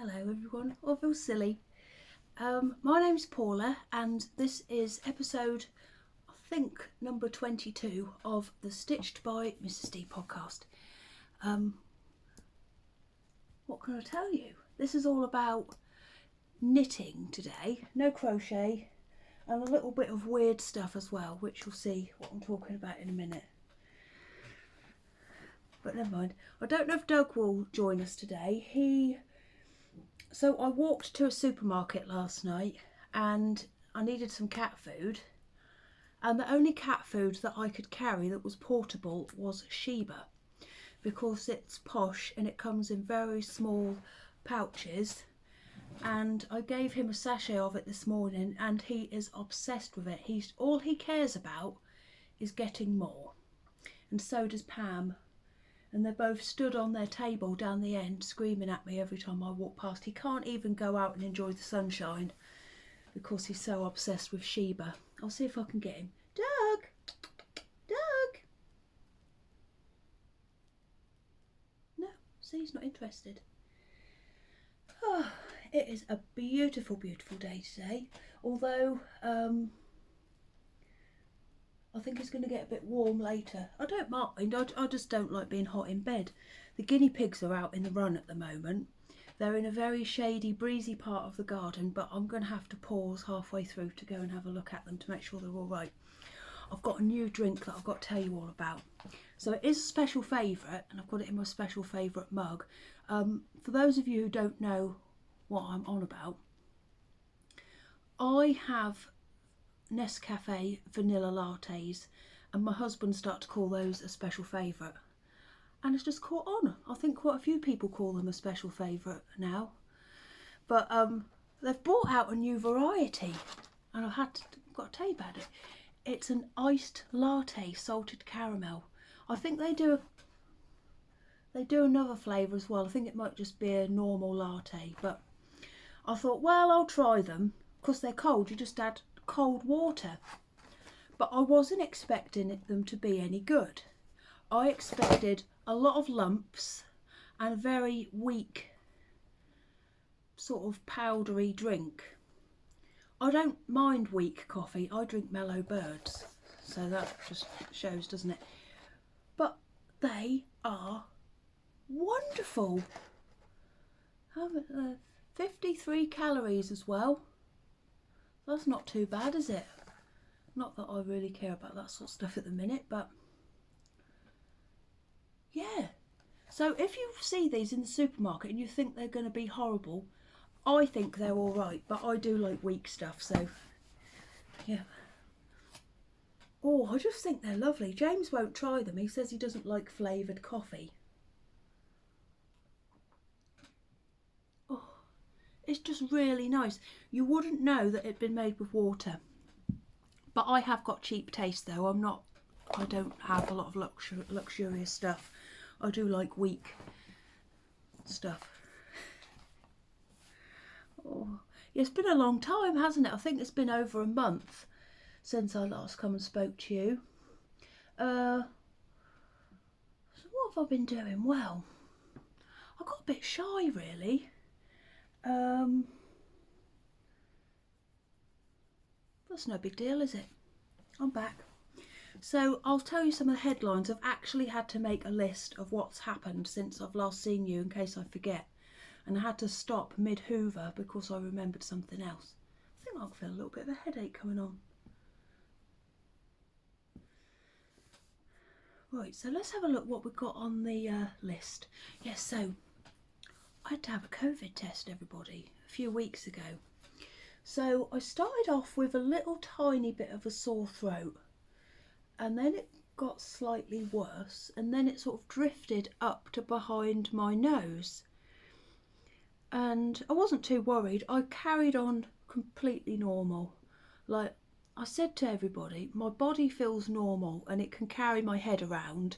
Hello everyone, I feel silly. My name's Paula and this is episode, I think, number 22 of the Stitched by Mrs. D podcast. What can I tell you? This is all about knitting today, no crochet, and a little bit of weird stuff as well, which you'll see what I'm talking about in a minute. But never mind. I don't know if Doug will join us today. So I walked to a supermarket last night and I needed some cat food, and the only cat food that I could carry that was portable was Sheba, because it's posh and it comes in very small pouches, and I gave him a sachet of it this morning and he is obsessed with it. All he cares about is getting more, and so does Pam. And they're both stood on their table down the end screaming at me every time I walk past. He can't even go out and enjoy the sunshine because he's so obsessed with Sheba. I'll see if I can get him. Doug! Doug! No, see, he's not interested. Oh, it is a beautiful, beautiful day today. Although, I think it's going to get a bit warm later. I don't mind, I just don't like being hot in bed. The guinea pigs are out in the run at the moment. They're in a very shady, breezy part of the garden, but I'm going to have to pause halfway through to go and have a look at them to make sure they're all right. I've got a new drink that I've got to tell you all about. So it is a special favourite, and I've got it in my special favourite mug. For those of you who don't know what I'm on about, I have Nescafe vanilla lattes, and my husband started to call those a special favourite, and it's just caught on. I think quite a few people call them a special favourite now, but they've brought out a new variety, and I've got to tell you about it. It's an iced latte salted caramel. I think they do another flavour as well. I think it might just be a normal latte, but I thought, well, I'll try them because they're cold. You just add cold water, but I wasn't expecting them to be any good. I expected a lot of lumps and a very weak sort of powdery drink. I don't mind weak coffee, I drink Mellow Birds, so that just shows, doesn't it? But they are wonderful. 53 calories as well. That's not too bad, is it? Not that I really care about that sort of stuff at the minute, but yeah. So if you see these in the supermarket and you think they're going to be horrible, I think they're all right, but I do like weak stuff, so yeah. Oh, I just think they're lovely. James won't try them. He says he doesn't like flavoured coffee. It's just really nice. You wouldn't know that it'd been made with water. But I have got cheap taste though. I don't have a lot of luxurious stuff. I do like weak stuff. Oh, it's been a long time, hasn't it? I think it's been over a month since I last come and spoke to you. So what have I been doing? Well, I got a bit shy really. That's no big deal, is it? I'm back. So I'll tell you some of the headlines. I've actually had to make a list of what's happened since I've last seen you in case I forget. And I had to stop mid-hoover because I remembered something else. I think I feel a little bit of a headache coming on. Right, so let's have a look what we've got on the list. Yes, so I had to have a COVID test, everybody, a few weeks ago. So I started off with a little tiny bit of a sore throat, and then it got slightly worse, and then it sort of drifted up to behind my nose. And I wasn't too worried. I carried on completely normal. Like I said to everybody, my body feels normal and it can carry my head around.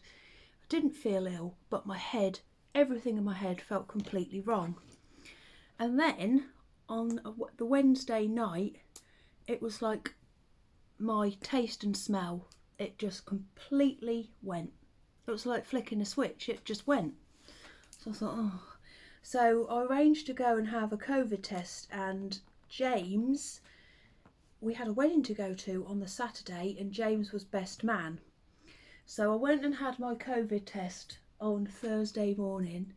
I didn't feel ill, but my head, everything in my head felt completely wrong. And then on the Wednesday night, it was like my taste and smell, it just completely went. It was like flicking a switch, it just went. So I thought, oh. So I arranged to go and have a COVID test, and James, we had a wedding to go to on the Saturday and James was best man. So I went and had my COVID test on Thursday morning.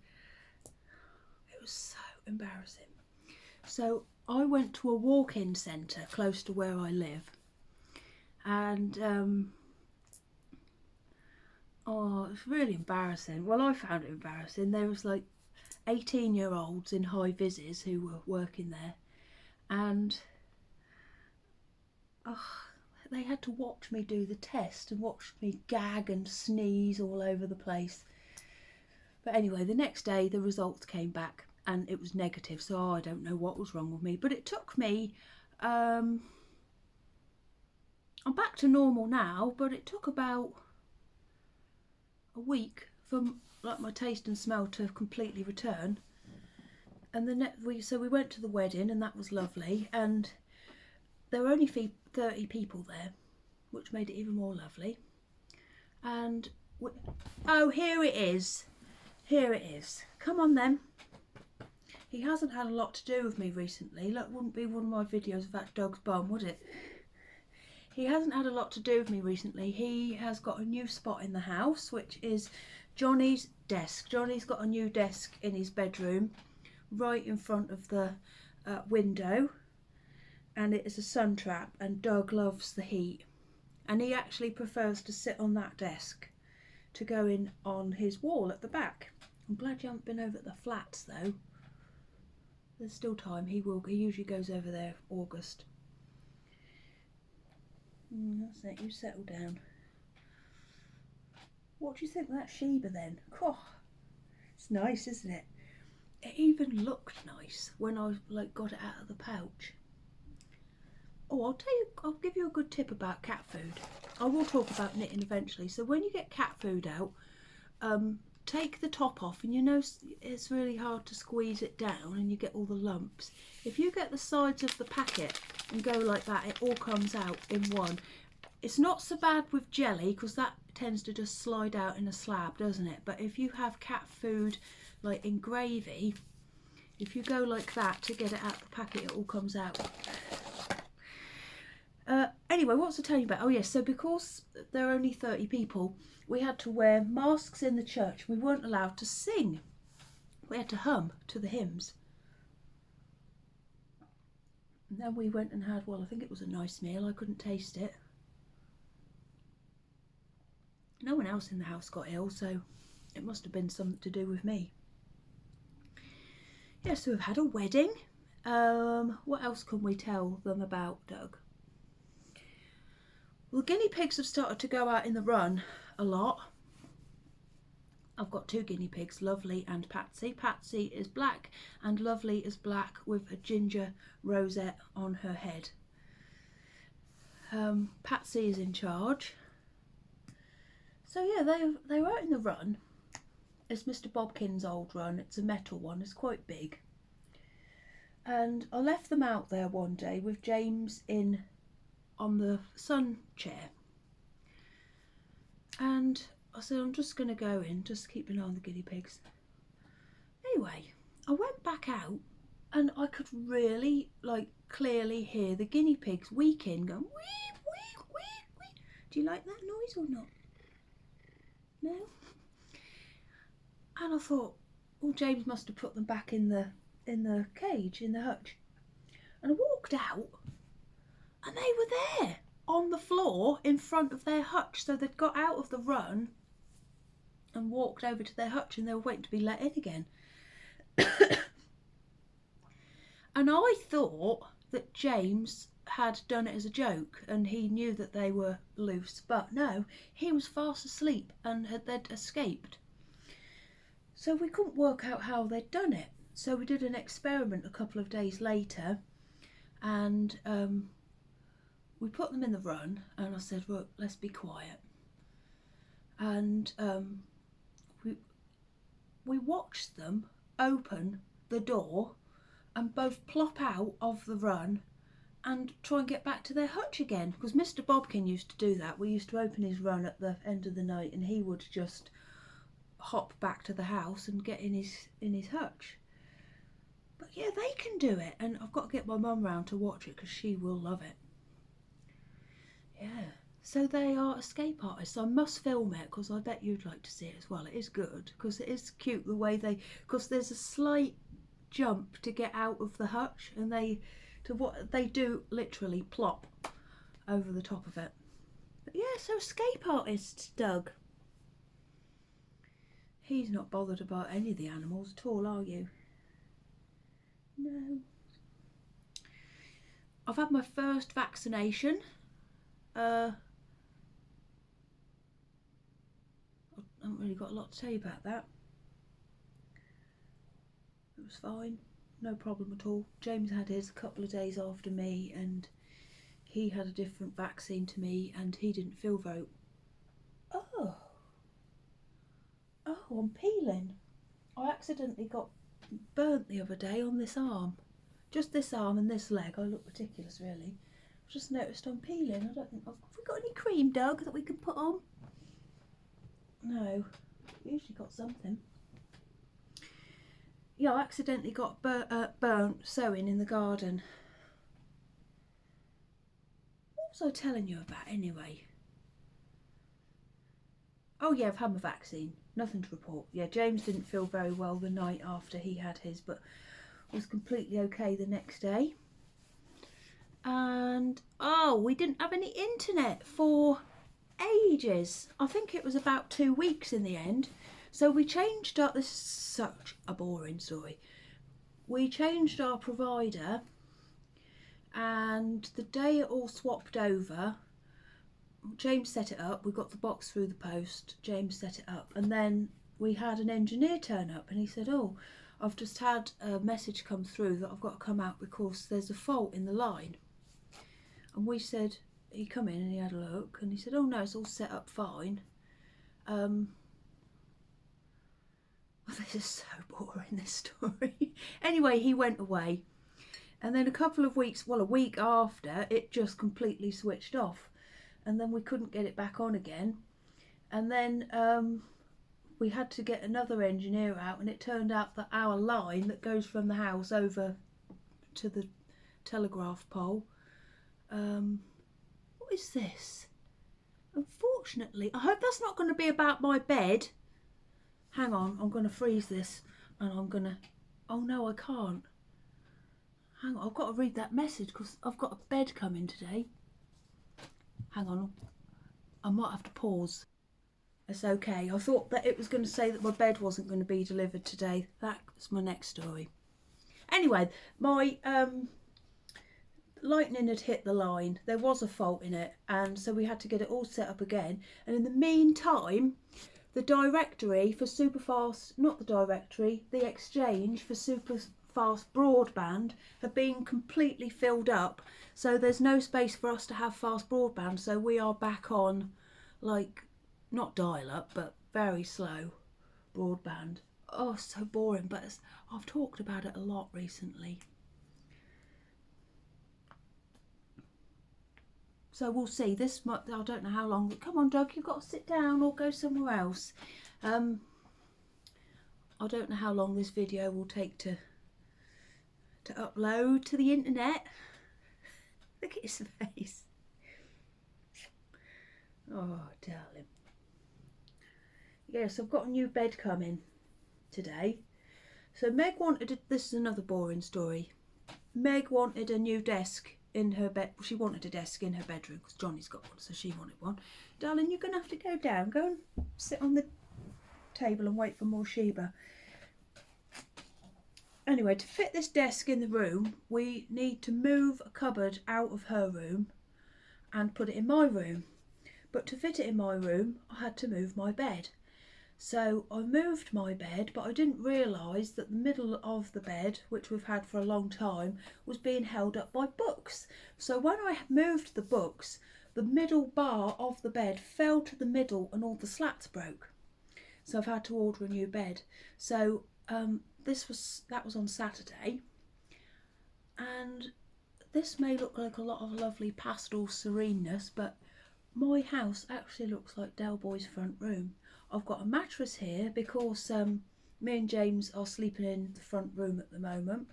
It was so embarrassing. So I went to a walk-in centre close to where I live, and oh, it was really embarrassing. Well, I found it embarrassing. There was like 18-year-olds in high vises who were working there, and they had to watch me do the test and watch me gag and sneeze all over the place. But anyway, the next day the results came back and it was negative, so I don't know what was wrong with me. But it took me, I'm back to normal now, but it took about a week for like my taste and smell to completely return. And so we went to the wedding, and that was lovely, and there were only 30 people there, which made it even more lovely. And oh, here it is. Here it is. Come on then. He hasn't had a lot to do with me recently. Look, wouldn't be one of my videos of that dog's bum, would it? He hasn't had a lot to do with me recently. He has got a new spot in the house, which is Johnny's desk. Johnny's got a new desk in his bedroom, right in front of the window, and it is a sun trap, and Doug loves the heat, and he actually prefers to sit on that desk to go in on his wall at the back. I'm glad you haven't been over at the flats though. There's still time. He usually goes over there August. That's it, you settle down. What do you think of that Sheba then? Oh, it's nice, isn't it? It even looked nice when I got it out of the pouch. Oh, I'll give you a good tip about cat food. I will talk about knitting eventually. So when you get cat food out, take the top off, and you know it's really hard to squeeze it down and you get all the lumps. If you get the sides of the packet and go like that, it all comes out in one. It's not so bad with jelly because that tends to just slide out in a slab, doesn't it? But if you have cat food like in gravy, if you go like that to get it out of the packet, it all comes out. Anyway, what was I telling you about? Oh yes, so because there are only 30 people, we had to wear masks in the church. We weren't allowed to sing. We had to hum to the hymns. And then we went and had, well, I think it was a nice meal. I couldn't taste it. No one else in the house got ill, so it must have been something to do with me. Yeah, so we've had a wedding. What else can we tell them about Doug? Well, the guinea pigs have started to go out in the run a lot. I've got two guinea pigs, Lovely and Patsy. Patsy is black and Lovely is black with a ginger rosette on her head. Patsy is in charge. So yeah, they were out in the run. It's Mr. Bobkin's old run. It's a metal one. It's quite big. And I left them out there one day with James on the sun chair, and I said, I'm just going to go in, just keep an eye on the guinea pigs. Anyway, I went back out and I could really clearly hear the guinea pigs weeking, going wee, wee, wee, wee. Do you like that noise or not? No? And I thought, well, James must have put them back in the cage, in the hutch. And I walked out, and they were there on the floor in front of their hutch. So they'd got out of the run and walked over to their hutch, and they were waiting to be let in again. And I thought that James had done it as a joke and he knew that they were loose, but no, he was fast asleep and they'd escaped. So we couldn't work out how they'd done it. So we did an experiment a couple of days later, and we put them in the run, and I said, look, let's be quiet. And we watched them open the door and both plop out of the run and try and get back to their hutch again, because Mr. Bobkin used to do that. We used to open his run at the end of the night and he would just hop back to the house and get in his hutch. But yeah, they can do it, and I've got to get my mum round to watch it because she will love it. Yeah. So they are escape artists. I must film it because I bet you'd like to see it as well. It is good because it is cute the way they, because there's a slight jump to get out of the hutch, and what they do literally plop over the top of it. But yeah, so escape artists, Doug. He's not bothered about any of the animals at all, are you? No. I've had my first vaccination. I haven't really got a lot to tell you about that. It was fine, no problem at all. James had his a couple of days after me, and he had a different vaccine to me, and he didn't feel very... Oh, I'm peeling. I accidentally got burnt the other day on this arm. Just this arm and this leg. I look ridiculous, really. I've just noticed I'm peeling. I don't think... Have we got any cream, Doug, that we can put on? No. Usually got something. Yeah, I accidentally got burnt sewing in the garden. What was I telling you about anyway? Oh yeah, I've had my vaccine. Nothing to report. Yeah, James didn't feel very well the night after he had his, but was completely okay the next day. And we didn't have any internet for ages. I think it was about 2 weeks in the end. So we changed up. This is such a boring story. We changed our provider, and the day it all swapped over, James set it up. We got the box through the post. James set it up, and then we had an engineer turn up, and he said, "Oh, I've just had a message come through that I've got to come out because there's a fault in the line." And we said, he come in and he had a look, and he said, "Oh no, it's all set up fine." This is so boring, this story. Anyway, he went away, and then a couple of weeks, well, a week after, it just completely switched off, and then we couldn't get it back on again. And then we had to get another engineer out, and it turned out that our line that goes from the house over to the telegraph pole, what is this? Unfortunately, I hope that's not going to be about my bed. Hang on, I'm going to freeze this, and I'm going to... Oh no, I can't. Hang on, I've got to read that message because I've got a bed coming today. Hang on, I might have to pause. It's okay. I thought that it was going to say that my bed wasn't going to be delivered today. That's my next story. Anyway, my lightning had hit the line. There was a fault in it, and so we had to get it all set up again. And in the meantime, the directory for superfast, not the directory, the exchange for superfast broadband had been completely filled up. So there's no space for us to have fast broadband. So we are back on, like, not dial-up, but very slow broadband. Oh, so boring, but I've talked about it a lot recently. So we'll see. This might, I don't know how long. Come on, Doug, you've got to sit down or go somewhere else. I don't know how long this video will take to upload to the internet. Look at his face. Oh, darling. Yes, I've got a new bed coming today. So Meg wanted, this is another boring story. Meg wanted a new desk in her bed. She wanted a desk in her bedroom because Johnny's got one, so she wanted one. Darling, you're going to have to go down. Go and sit on the table and wait for more Sheba. Anyway, to fit this desk in the room, we need to move a cupboard out of her room and put it in my room. But to fit it in my room, I had to move my bed. So I moved my bed, but I didn't realise that the middle of the bed, which we've had for a long time, was being held up by books. So when I moved the books, the middle bar of the bed fell to the middle and all the slats broke. So I've had to order a new bed. So that was on Saturday, and this may look like a lot of lovely pastel sereneness, but my house actually looks like Del Boy's front room. I've got a mattress here because me and James are sleeping in the front room at the moment.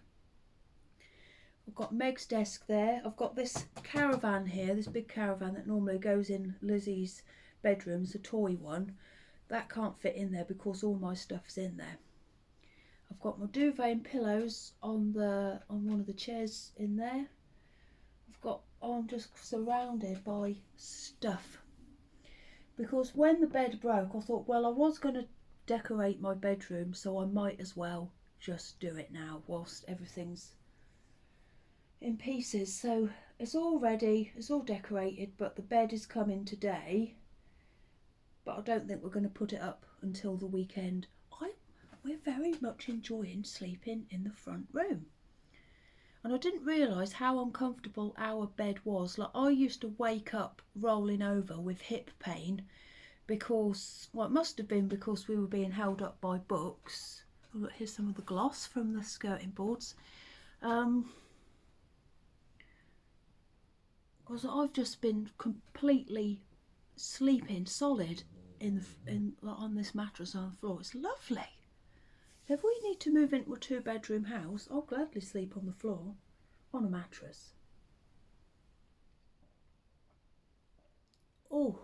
I've got Meg's desk there. I've got this caravan here, this big caravan that normally goes in Lizzie's bedroom, it's a toy one. That can't fit in there because all my stuff's in there. I've got my duvet and pillows on one of the chairs in there. I'm just surrounded by stuff. Because when the bed broke, I thought, well, I was going to decorate my bedroom, so I might as well just do it now whilst everything's in pieces. So it's all ready, it's all decorated, but the bed is coming today. But I don't think we're going to put it up until the weekend. We're very much enjoying sleeping in the front room. And I didn't realise how uncomfortable our bed was. Like, I used to wake up rolling over with hip pain because, well, it must have been because we were being held up by books. Oh, look, here's some of the gloss from the skirting boards. Because I've just been completely sleeping solid on this mattress on the floor. It's lovely. If we need to move into a 2-bedroom house, I'll gladly sleep on the floor on a mattress. Oh,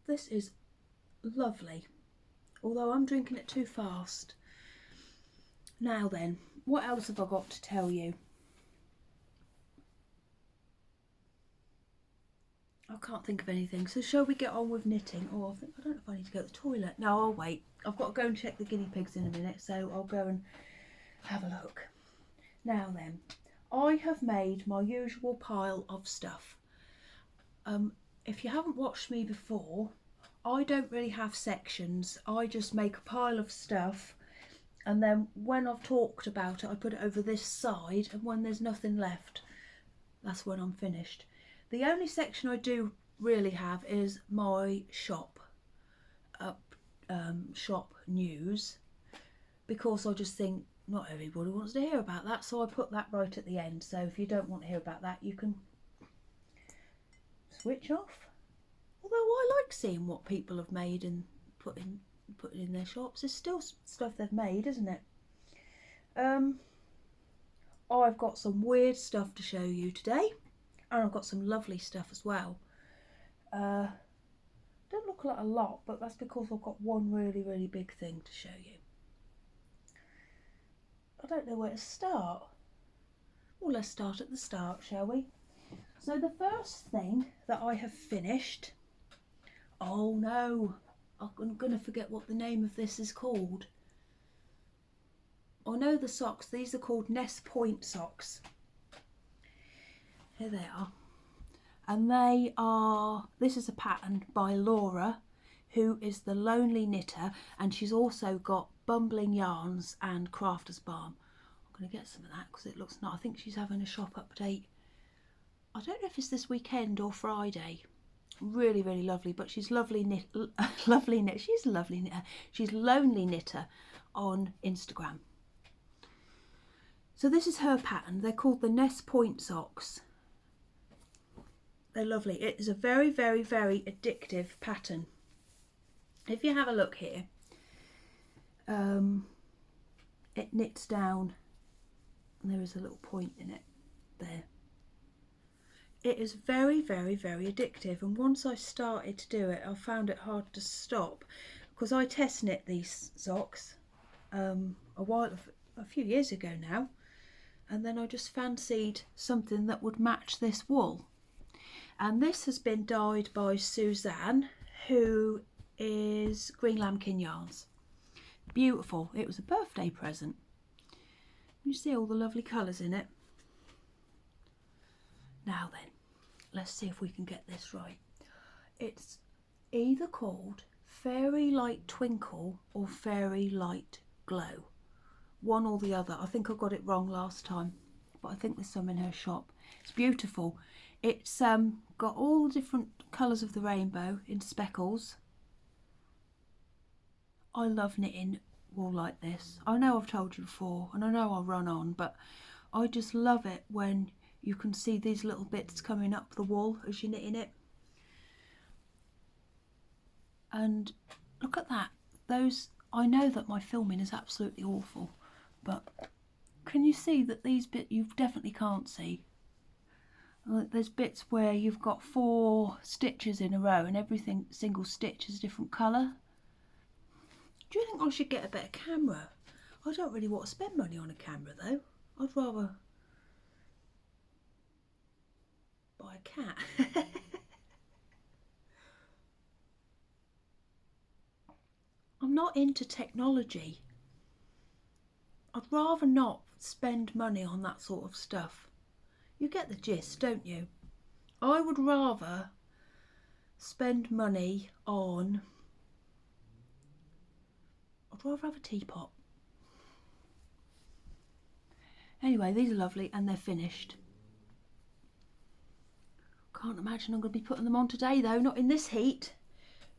this is lovely, although I'm drinking it too fast. Now then, what else have I got to tell you? I can't think of anything, so shall we get on with knitting? Oh, I don't know if I need to go to the toilet. No, I'll wait. I've got to go and check the guinea pigs in a minute, so I'll go and have a look. Now then, I have made my usual pile of stuff. If you haven't watched me before, I don't really have sections. I just make a pile of stuff, and then when I've talked about it, I put it over this side, and when there's nothing left, that's when I'm finished. The only section I do really have is my shop news, because I just think not everybody wants to hear about that, so I put that right at the end. So if you don't want to hear about that, you can switch off. Although I like seeing what people have made and put in their shops. It's still stuff they've made, isn't it? I've got some weird stuff to show you today, and I've got some lovely stuff as well. Don't look like a lot, but that's because I've got one really big thing to show you. I don't know where to start. Well, let's start at the start, shall we? So the first thing that I have finished, oh no, I'm going to forget what the name of this is called. I know the socks, these are called Nest Point socks. Here they are. And this is a pattern by Laura, who is the Lonely Knitter, and she's also got Bumbling Yarns and Crafter's Balm. I'm going to get some of that because it looks nice. I think she's having a shop update. I don't know if it's this weekend or Friday. Really lovely, but she's lovely knitter. She's a lovely knitter. She's Lonely Knitter on Instagram. So this is her pattern. They're called the Nest Point socks. They're lovely. It is a very addictive pattern. If you have a look here, it knits down, and there is a little point in it there. It is very addictive, and once I started to do it, I found it hard to stop, because I test knit these socks a few years ago now, and then I just fancied something that would match this wool. And this has been dyed by Suzanne, who is Green Lambkin Yarns. Beautiful. It was a birthday present. You see all the lovely colours in it. Now then, let's see if we can get this right. It's either called Fairy Light Twinkle or Fairy Light Glow. One or the other. I think I got it wrong last time, but I think there's some in her shop. It's beautiful. It's got all the different colours of the rainbow in speckles. I love knitting wool like this. I know I've told you before, and I know I'll run on, but I just love it when you can see these little bits coming up the wool as you're knitting it. And look at that. I know that my filming is absolutely awful, but can you see that these bits you definitely can't see? There's bits where you've got 4 stitches in a row and everything, single stitch is a different colour. Do you think I should get a better camera? I don't really want to spend money on a camera though. I'd rather buy a cat. I'm not into technology. I'd rather not spend money on that sort of stuff. You get the gist, don't you? I would rather spend money on... I'd rather have a teapot. Anyway, these are lovely and they're finished. Can't imagine I'm going to be putting them on today though, not in this heat.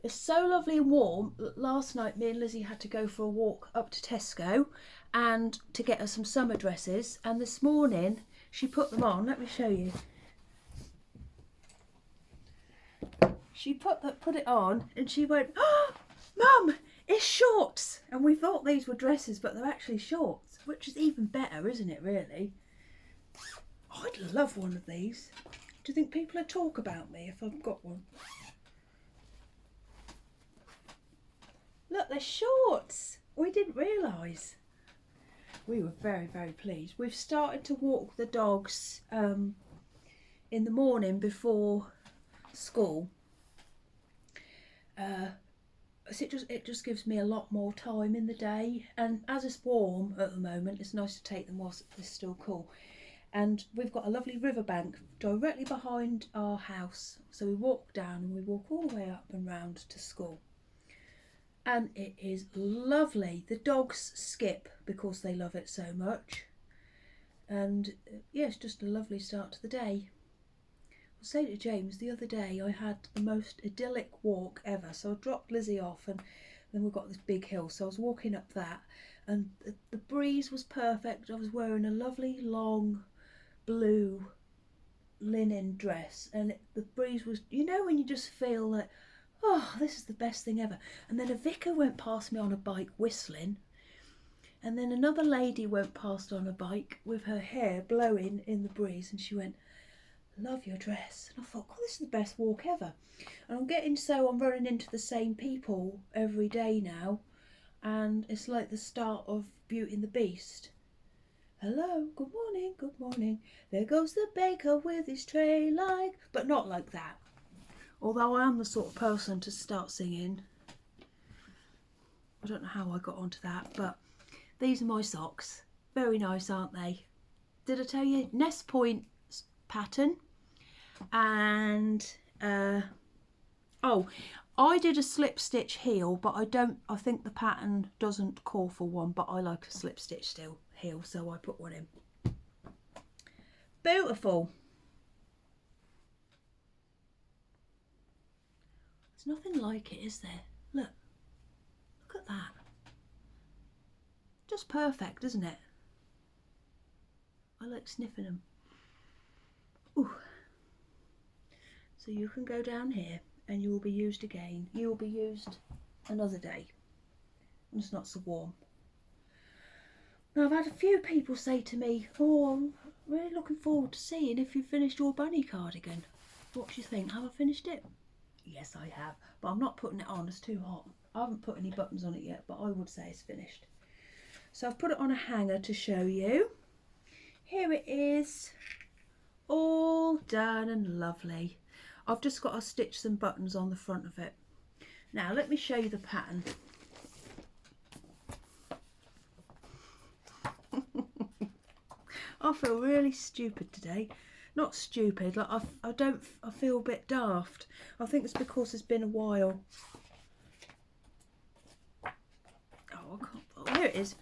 It's so lovely and warm that last night me and Lizzie had to go for a walk up to Tesco and to get her some summer dresses, and this morning she put them on. Let me show you. She put it on and she went, "Oh, Mum, it's shorts!" And we thought these were dresses, but they're actually shorts, which is even better, isn't it, really? I'd love one of these. Do you think people would talk about me if I've got one? Look, they're shorts. We didn't realise. We were very, very pleased. We've started to walk the dogs in the morning before school. So it just gives me a lot more time in the day, and as it's warm at the moment, it's nice to take them whilst it's still cool. And we've got a lovely riverbank directly behind our house, so we walk down and we walk all the way up and round to school. And it is lovely. The dogs skip because they love it so much, and yeah, it's just a lovely start to the day. I was saying to James the other day, I had the most idyllic walk ever. So I dropped Lizzie off and then we've got this big hill, so I was walking up that and the breeze was perfect. I was wearing a lovely long blue linen dress, and the breeze was, you know, when you just feel like, oh, this is the best thing ever. And then a vicar went past me on a bike whistling, and then another lady went past on a bike with her hair blowing in the breeze, and she went, "Love your dress." And I thought, God, this is the best walk ever. And I'm running into the same people every day now, and it's like the start of Beauty and the Beast. Hello, good morning, good morning. There goes the baker with his tray, like, but not like that. Although I am the sort of person to start singing. I don't know how I got onto that, but these are my socks. Very nice, aren't they? Did I tell you? Nest Point pattern. And oh, I did a slip stitch heel, but I think the pattern doesn't call for one, but I like a slip stitch still heel, so I put one in. Beautiful. There's nothing like it, is there? Look at that. Just perfect, isn't it? I like sniffing them. Ooh. So you can go down here and you will be used again. You will be used another day. And it's not so warm. Now, I've had a few people say to me, "Oh, I'm really looking forward to seeing if you've finished your bunny cardigan. What do you think? Have I finished it?" Yes, I have, but I'm not putting it on. It's too hot. I haven't put any buttons on it yet, but I would say it's finished. So I've put it on a hanger to show you. Here it is, all done and lovely. I've just got to stitch some buttons on the front of it. Now let me show you the pattern. I feel really stupid today. Not stupid, like I feel a bit daft. I think it's because it's been a while. Oh, I can't, oh, here it is.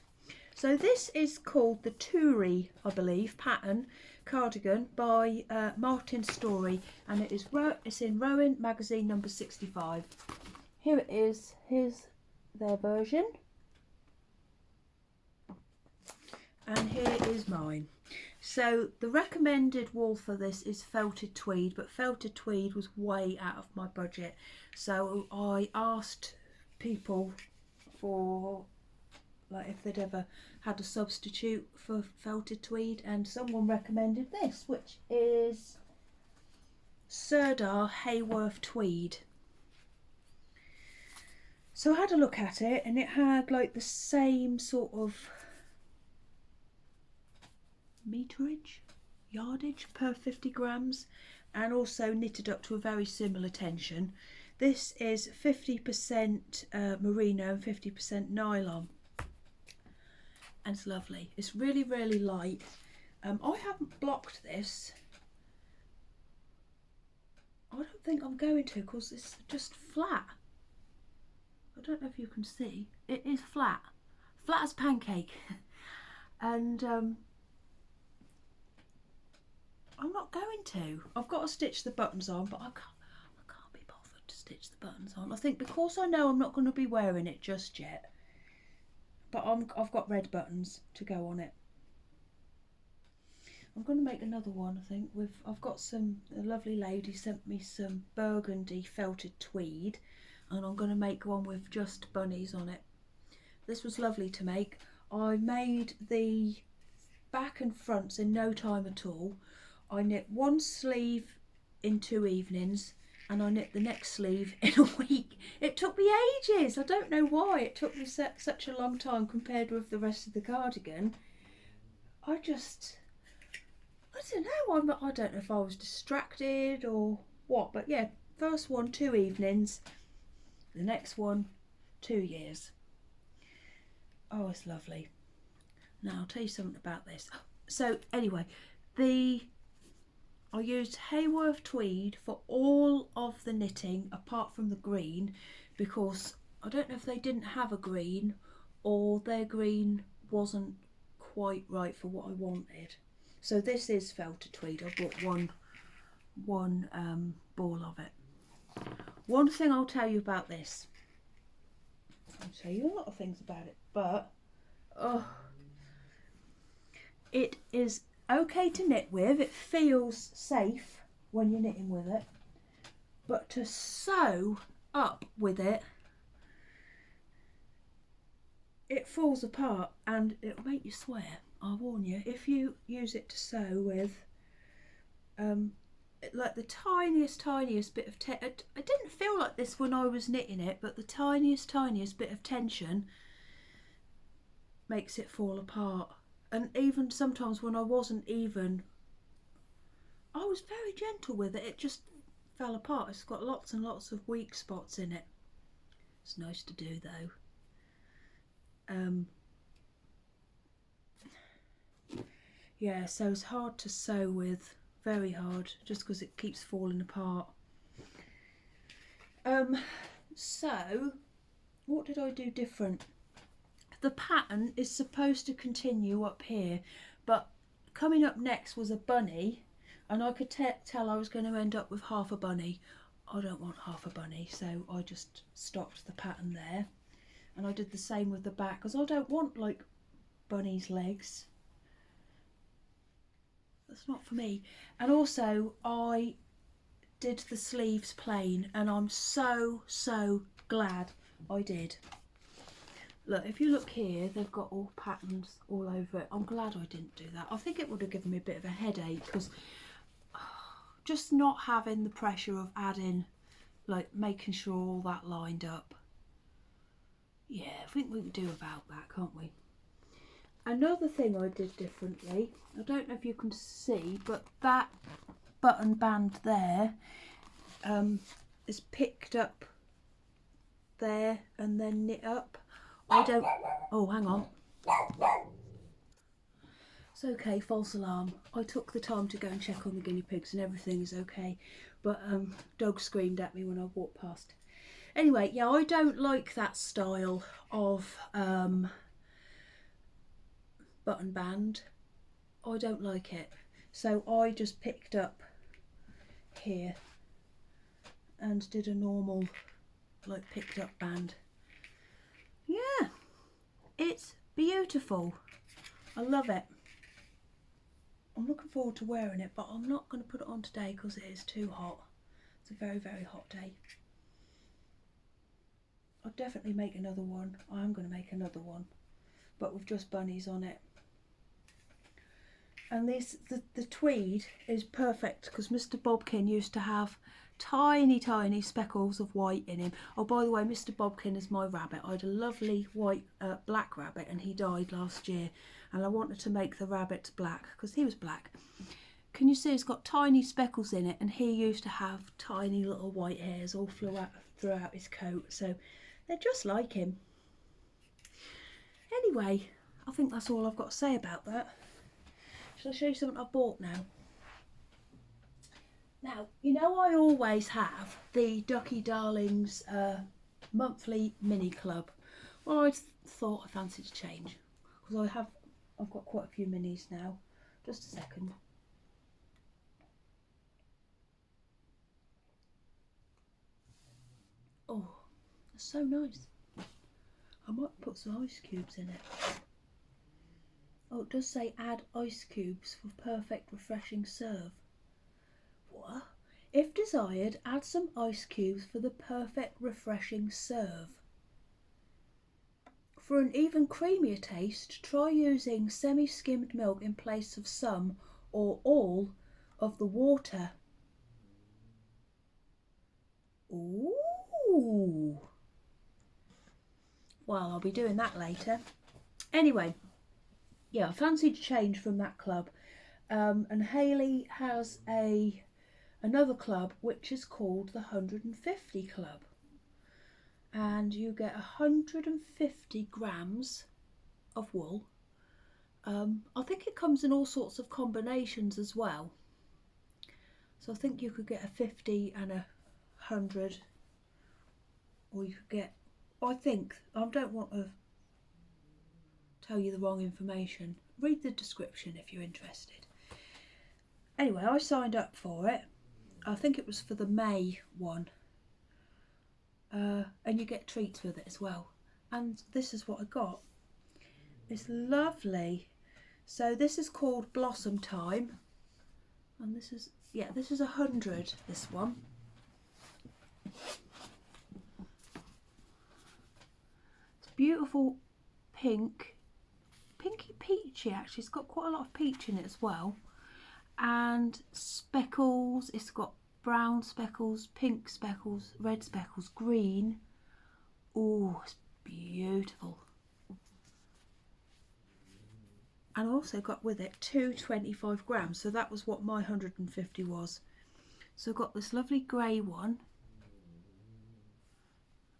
So this is called the Turi, I believe, pattern cardigan by Martin Story, and it's in Rowan magazine number 65. Here it is. Here's their version, and here is mine. So the recommended wool for this is felted tweed, but felted tweed was way out of my budget, so I asked people for like if they'd ever had a substitute for felted tweed, and someone recommended this, which is Sirdar Hayworth Tweed. So I had a look at it, and it had like the same sort of meterage, yardage per 50 grams, and also knitted up to a very similar tension. This is 50% merino and 50% nylon, and it's lovely. It's really, really light. I haven't blocked this. I don't think I'm going to, because it's just flat. I don't know if you can see. It is flat. Flat as pancake. And I'm not going to. I've got to stitch the buttons on, but I can't be bothered to stitch the buttons on. I think because I know I'm not going to be wearing it just yet. But I've got red buttons to go on it. I'm going to make another one, I think. I've got a lovely lady sent me some burgundy felted tweed, and I'm going to make one with just bunnies on it. This was lovely to make. I made the back and fronts in no time at all. I knit one sleeve in 2 evenings, and I knit the next sleeve in a week. It took me ages. I don't know why it took me such a long time compared with the rest of the cardigan. I don't know. I don't know if I was distracted or what, but yeah, first one 2 evenings, the next one 2 years. Oh, it's lovely. Now I'll tell you something about this. So anyway, I used Hayworth tweed for all of the knitting apart from the green, because I don't know if they didn't have a green or their green wasn't quite right for what I wanted. So this is felted tweed. I bought one ball of it. One thing I'll tell you about this. I'll tell you a lot of things about it, but it is okay to knit with. It feels safe when you're knitting with it, but to sew up with it, it falls apart and it'll make you swear. I warn you, if you use it to sew with, like the tiniest bit of it didn't feel like this when I was knitting it, but the tiniest bit of tension makes it fall apart. And even sometimes when I wasn't even, I was very gentle with it, it just fell apart. It's got lots and lots of weak spots in it. It's nice to do though. Yeah, so it's hard to sew with, very hard, just because it keeps falling apart. So what did I do different? The pattern is supposed to continue up here, but coming up next was a bunny, and I could tell I was going to end up with half a bunny. I don't want half a bunny, so I just stopped the pattern there. And I did the same with the back, because I don't want like bunny's legs. That's not for me. And also I did the sleeves plain, and I'm so glad I did. Look, if you look here, they've got all patterns all over it. I'm glad I didn't do that. I think it would have given me a bit of a headache, because just not having the pressure of adding, like making sure all that lined up. Yeah, I think we can do without that, can't we? Another thing I did differently, I don't know if you can see, but that button band there is picked up there and then knit up. Oh, hang on. It's okay, false alarm. I took the time to go and check on the guinea pigs and everything is okay. But dog screamed at me when I walked past. Anyway, yeah, I don't like that style of button band. I don't like it. So I just picked up here and did a normal, like, picked up band. Yeah, it's beautiful. I love it. I'm looking forward to wearing it, but I'm not going to put it on today because it is too hot. It's a very hot day. I'll definitely make another one. I am going to make another one. but with just bunnies on it. And the tweed is perfect because Mr. Bobkin used to have tiny speckles of white in him. Oh, by the way, Mr. Bobkin is my rabbit. I had a lovely white black rabbit and he died last year, and I wanted to make the rabbit black because he was black. Can you see it's got tiny speckles in it, and he used to have tiny little white hairs all throughout his coat, so they're just like him. Anyway, I think that's all I've got to say about that. Shall I show you something I bought now? Now, you know I always have the Ducky Darlings monthly mini club. Well, I thought I fancied a change because I've got quite a few minis now. Just a second. Oh, that's so nice. I might put some ice cubes in it. Oh, it does say add ice cubes for perfect refreshing serve. What? If desired, add some ice cubes for the perfect refreshing serve. For an even creamier taste, try using semi-skimmed milk in place of some or all of the water. Ooh. Well, I'll be doing that later. Anyway, yeah, I fancied a change from that club. And Hayley has another club which is called the 150 Club. And you get 150 grams of wool. I think it comes in all sorts of combinations as well. So I think you could get a 50 and a 100, or you could get, I don't want to tell you the wrong information. Read the description if you're interested. Anyway, I signed up for it. I think it was for the May one. And you get treats with it as well. And this is what I got. It's lovely. So this is called Blossom Time. And this is 100, this one. It's beautiful pink. Pinky peachy actually. It's got quite a lot of peach in it as well. And speckles. It's got brown speckles, pink speckles, red speckles, green. Oh, it's beautiful. And I also got with it 225 grams, so that was what my 150 was. So I've got this lovely grey one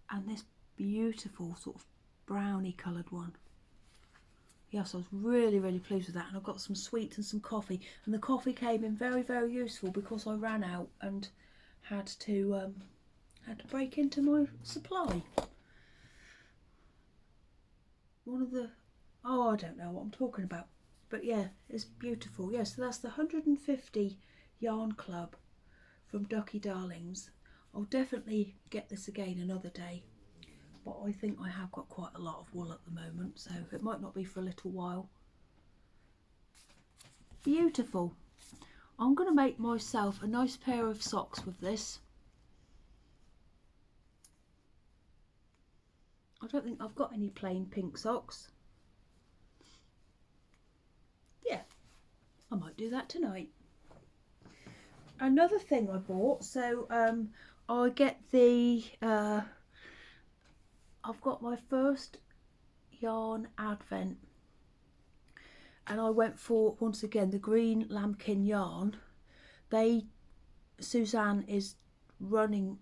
and this beautiful sort of brownie coloured one. Yes, I was really pleased with that, and I've got some sweets and some coffee, and the coffee came in very useful because I ran out and had to break into my supply. I don't know what I'm talking about, but yeah, it's beautiful. Yeah, so that's the 150 yarn club from Ducky Darlings. I'll definitely get this again another day, but I think I have got quite a lot of wool at the moment, so it might not be for a little while. Beautiful. I'm going to make myself a nice pair of socks with this. I don't think I've got any plain pink socks. Yeah, I might do that tonight. Another thing I bought, so I get the I've got my first yarn advent, and I went for, once again, the green lambkin yarn. Suzanne is running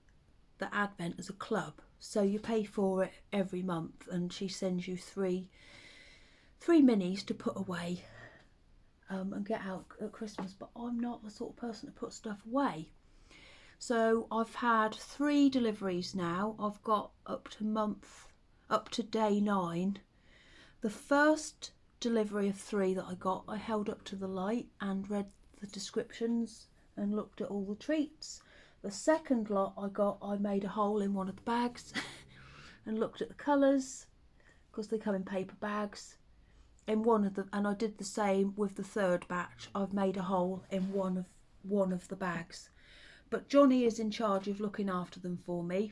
the advent as a club, so you pay for it every month, and she sends you three minis to put away and get out at Christmas. But I'm not the sort of person to put stuff away, so I've had 3 deliveries now. I've got up to day 9. The first delivery of 3 that I got, I held up to the light and read the descriptions and looked at all the treats. The second lot I got, I made a hole in one of the bags and looked at the colours because they come in paper bags. And I did the same with the third batch. I've made a hole in one of the bags. But Johnny is in charge of looking after them for me.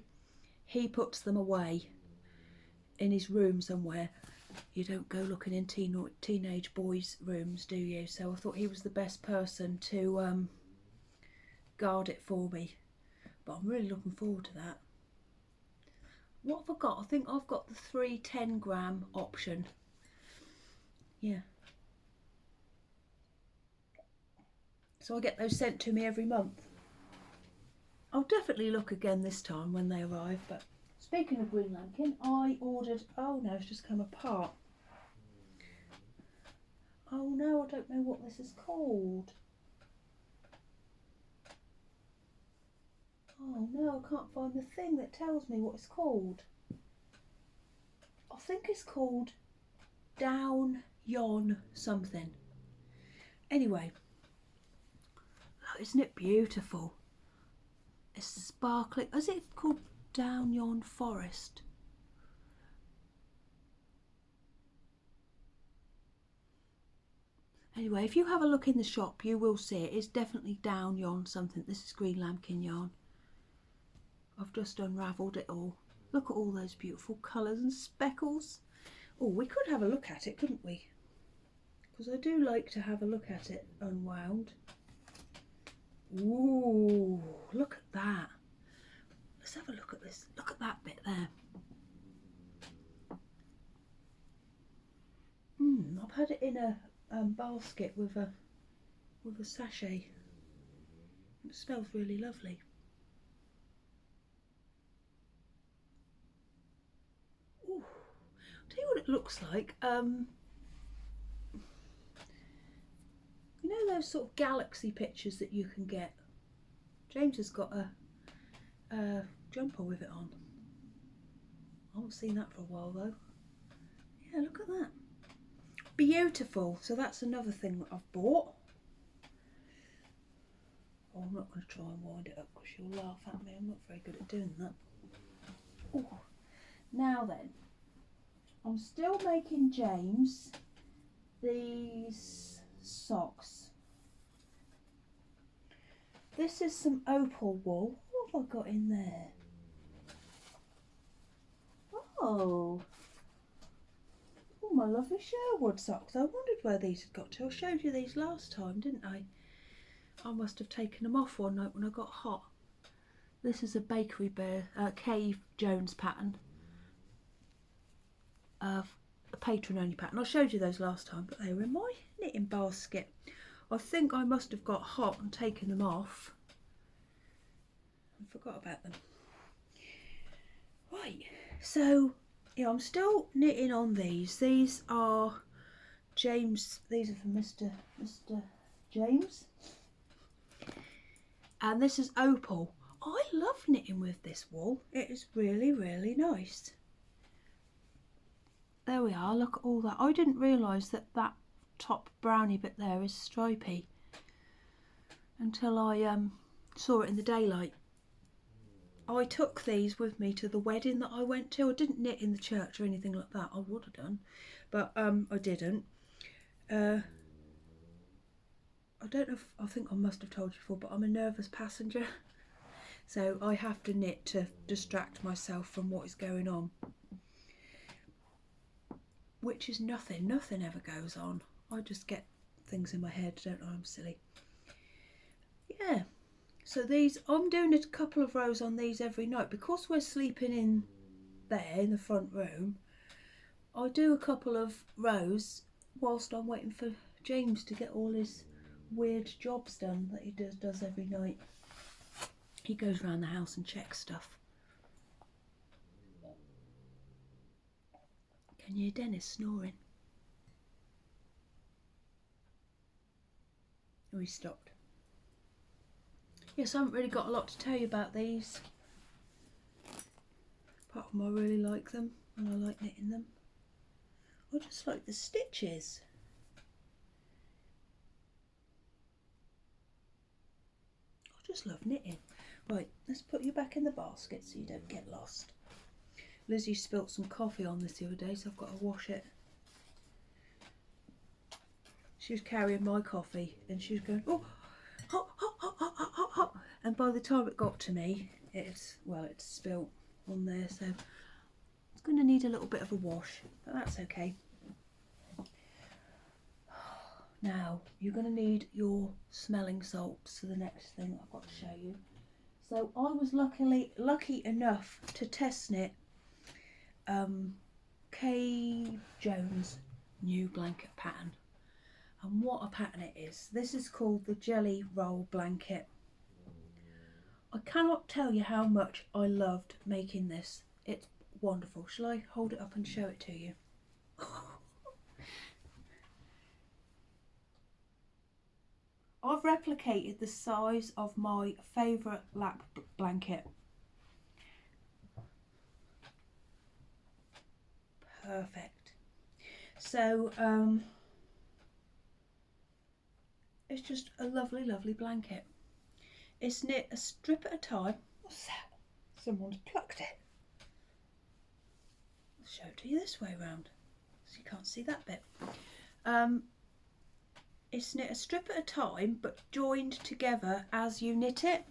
He puts them away in his room somewhere. you don't go looking in teenage boys' rooms, do you? So I thought he was the best person to guard it for me. But I'm really looking forward to that. What have I got? I think I've got the 3 10-gram option. Yeah. So I get those sent to me every month. I'll definitely look again this time when they arrive. But speaking of green lambkin, I ordered... Oh no, it's just come apart. Oh no, I don't know what this is called. Oh no, I can't find the thing that tells me what it's called. I think it's called Down Yon something. Anyway, look, isn't it beautiful? It's sparkling. Is it called Down Yon Forest? Anyway, if you have a look in the shop, you will see it. It's definitely Down Yon something. This is green lambkin yarn. I've just unravelled it all. Look at all those beautiful colours and speckles. Oh, we could have a look at it, couldn't we? Because I do like to have a look at it unwound. Ooh, look at that. Let's have a look at this. Look at that bit there. I've had it in a basket with a sachet. It smells really lovely. Ooh. I'll tell you what it looks like. You know those sort of galaxy pictures that you can get? James has got a jumper with it on. I haven't seen that for a while though. Yeah, look at that. Beautiful. So that's another thing that I've bought. Oh, I'm not going to try and wind it up because you'll laugh at me. I'm not very good at doing that. Ooh. Now then, I'm still making James these socks. This is some opal wool. What have I got in there? Oh, my lovely Sherwood socks. I wondered where these had got to. I showed you these last time, didn't I? I must have taken them off one night when I got hot. This is a Bakery Bear Cave Jones pattern. A patron only pattern. I showed you those last time, but they were in my knitting basket. I think I must have got hot and taken them off. I forgot about them. Right, so yeah, I'm still knitting on these. These are James. These are from Mr. James. And this is opal. I love knitting with this wool. It is really, really nice. There we are. Look at all that. I didn't realise that that top brownie bit there is stripy until I saw it in the daylight. I took these with me to the wedding that I went to. I didn't knit in the church or anything like that. I would have done, but I didn't. I don't know if, I think I must have told you before, but I'm a nervous passenger. So I have to knit to distract myself from what is going on. Which is nothing. Nothing ever goes on. I just get things in my head, don't I? I'm silly. Yeah. So these, I'm doing a couple of rows on these every night. Because we're sleeping in there in the front room, I do a couple of rows whilst I'm waiting for James to get all his weird jobs done that he does every night. He goes around the house and checks stuff. Can you hear Dennis snoring? Oh, he stopped. Yes, I haven't really got a lot to tell you about these. Apart from I really like them and I like knitting them. I just like the stitches. I just love knitting. Right, let's put you back in the basket so you don't get lost. Lizzie spilt some coffee on this the other day, so I've got to wash it. She was carrying my coffee and she was going, oh, hot, hot, hot, hot, hot, hot, hot. And by the time it got to me, it's spilt on there, so it's going to need a little bit of a wash, but that's okay. Now you're going to need your smelling salts for the next thing I've got to show you. So I was lucky enough to test knit Kay Jones' new blanket pattern, and what a pattern it is. This is called the Jelly Roll Blanket. I cannot tell you how much I loved making this. It's wonderful. Shall I hold it up and show it to you? I've replicated the size of my favourite lap blanket. Perfect. So it's just a lovely, lovely blanket. It's knit a strip at a time. What's that? Someone's plucked it. I'll show it to you this way round, so you can't see that bit. It's knit a strip at a time, but joined together as you knit it.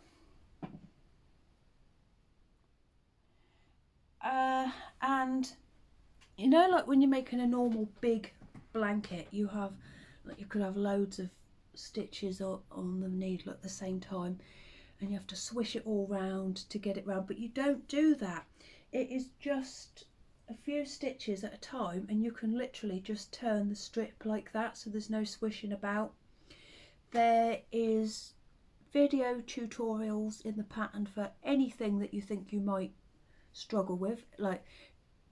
And you know, like when you're making a normal big blanket, you could have loads of stitches on the needle at the same time, and you have to swish it all round to get it round, but you don't do that. It is just a few stitches at a time, and you can literally just turn the strip like that, so there's no swishing about. There is video tutorials in the pattern for anything that you think you might struggle with, like,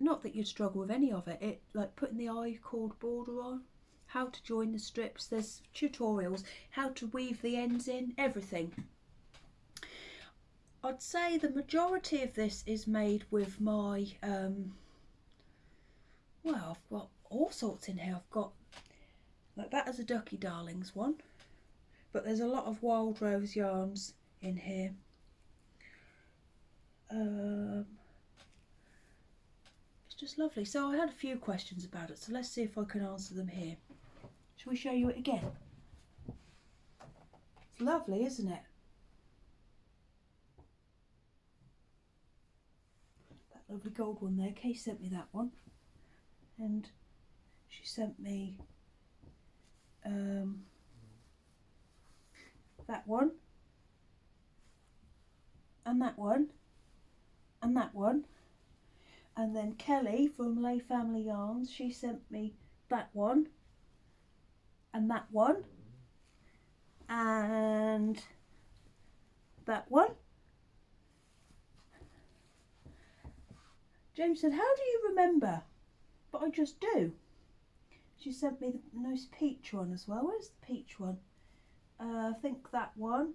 not that you'd struggle with any of it, like putting the I-cord border on, how to join the strips. There's tutorials, how to weave the ends in, everything. I'd say the majority of this is made with my well, I've got all sorts in here. I've got, like, that as a Ducky Darlings one, but there's a lot of Wild Rose yarns in here. It's just lovely. So I had a few questions about it, so let's see if I can answer them here. Shall we show you it again? It's lovely, isn't it? That lovely gold one there. Kay sent me that one, and she sent me that one, and that one, and that one. And then Kelly from Lay Family Yarns, she sent me that one, and that one, and that one. James said, how do you remember? But I just do. She sent me the nice peach one as well. Where's the peach one? I think that one.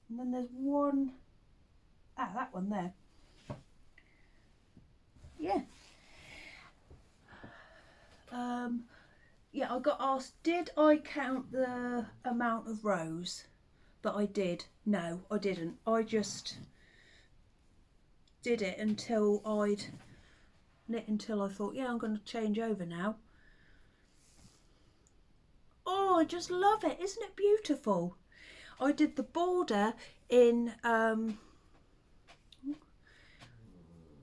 And then there's one, that one there. Yeah. Yeah, I got asked, did I count the amount of rows that I did? No, I didn't. I just did it until I'd knit until I thought, yeah, I'm going to change over now. Oh, I just love it. Isn't it beautiful? I did the border in,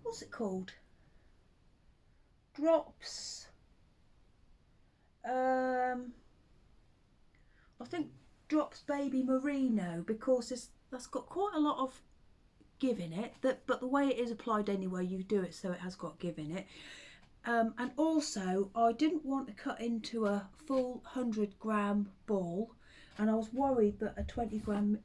what's it called? Drops. I think Drops Baby Merino, because that's got quite a lot of give in it, but the way it is applied anyway, you do it so it has got give in it. And also I didn't want to cut into a full 100-gram ball, and I was worried that a 20-gram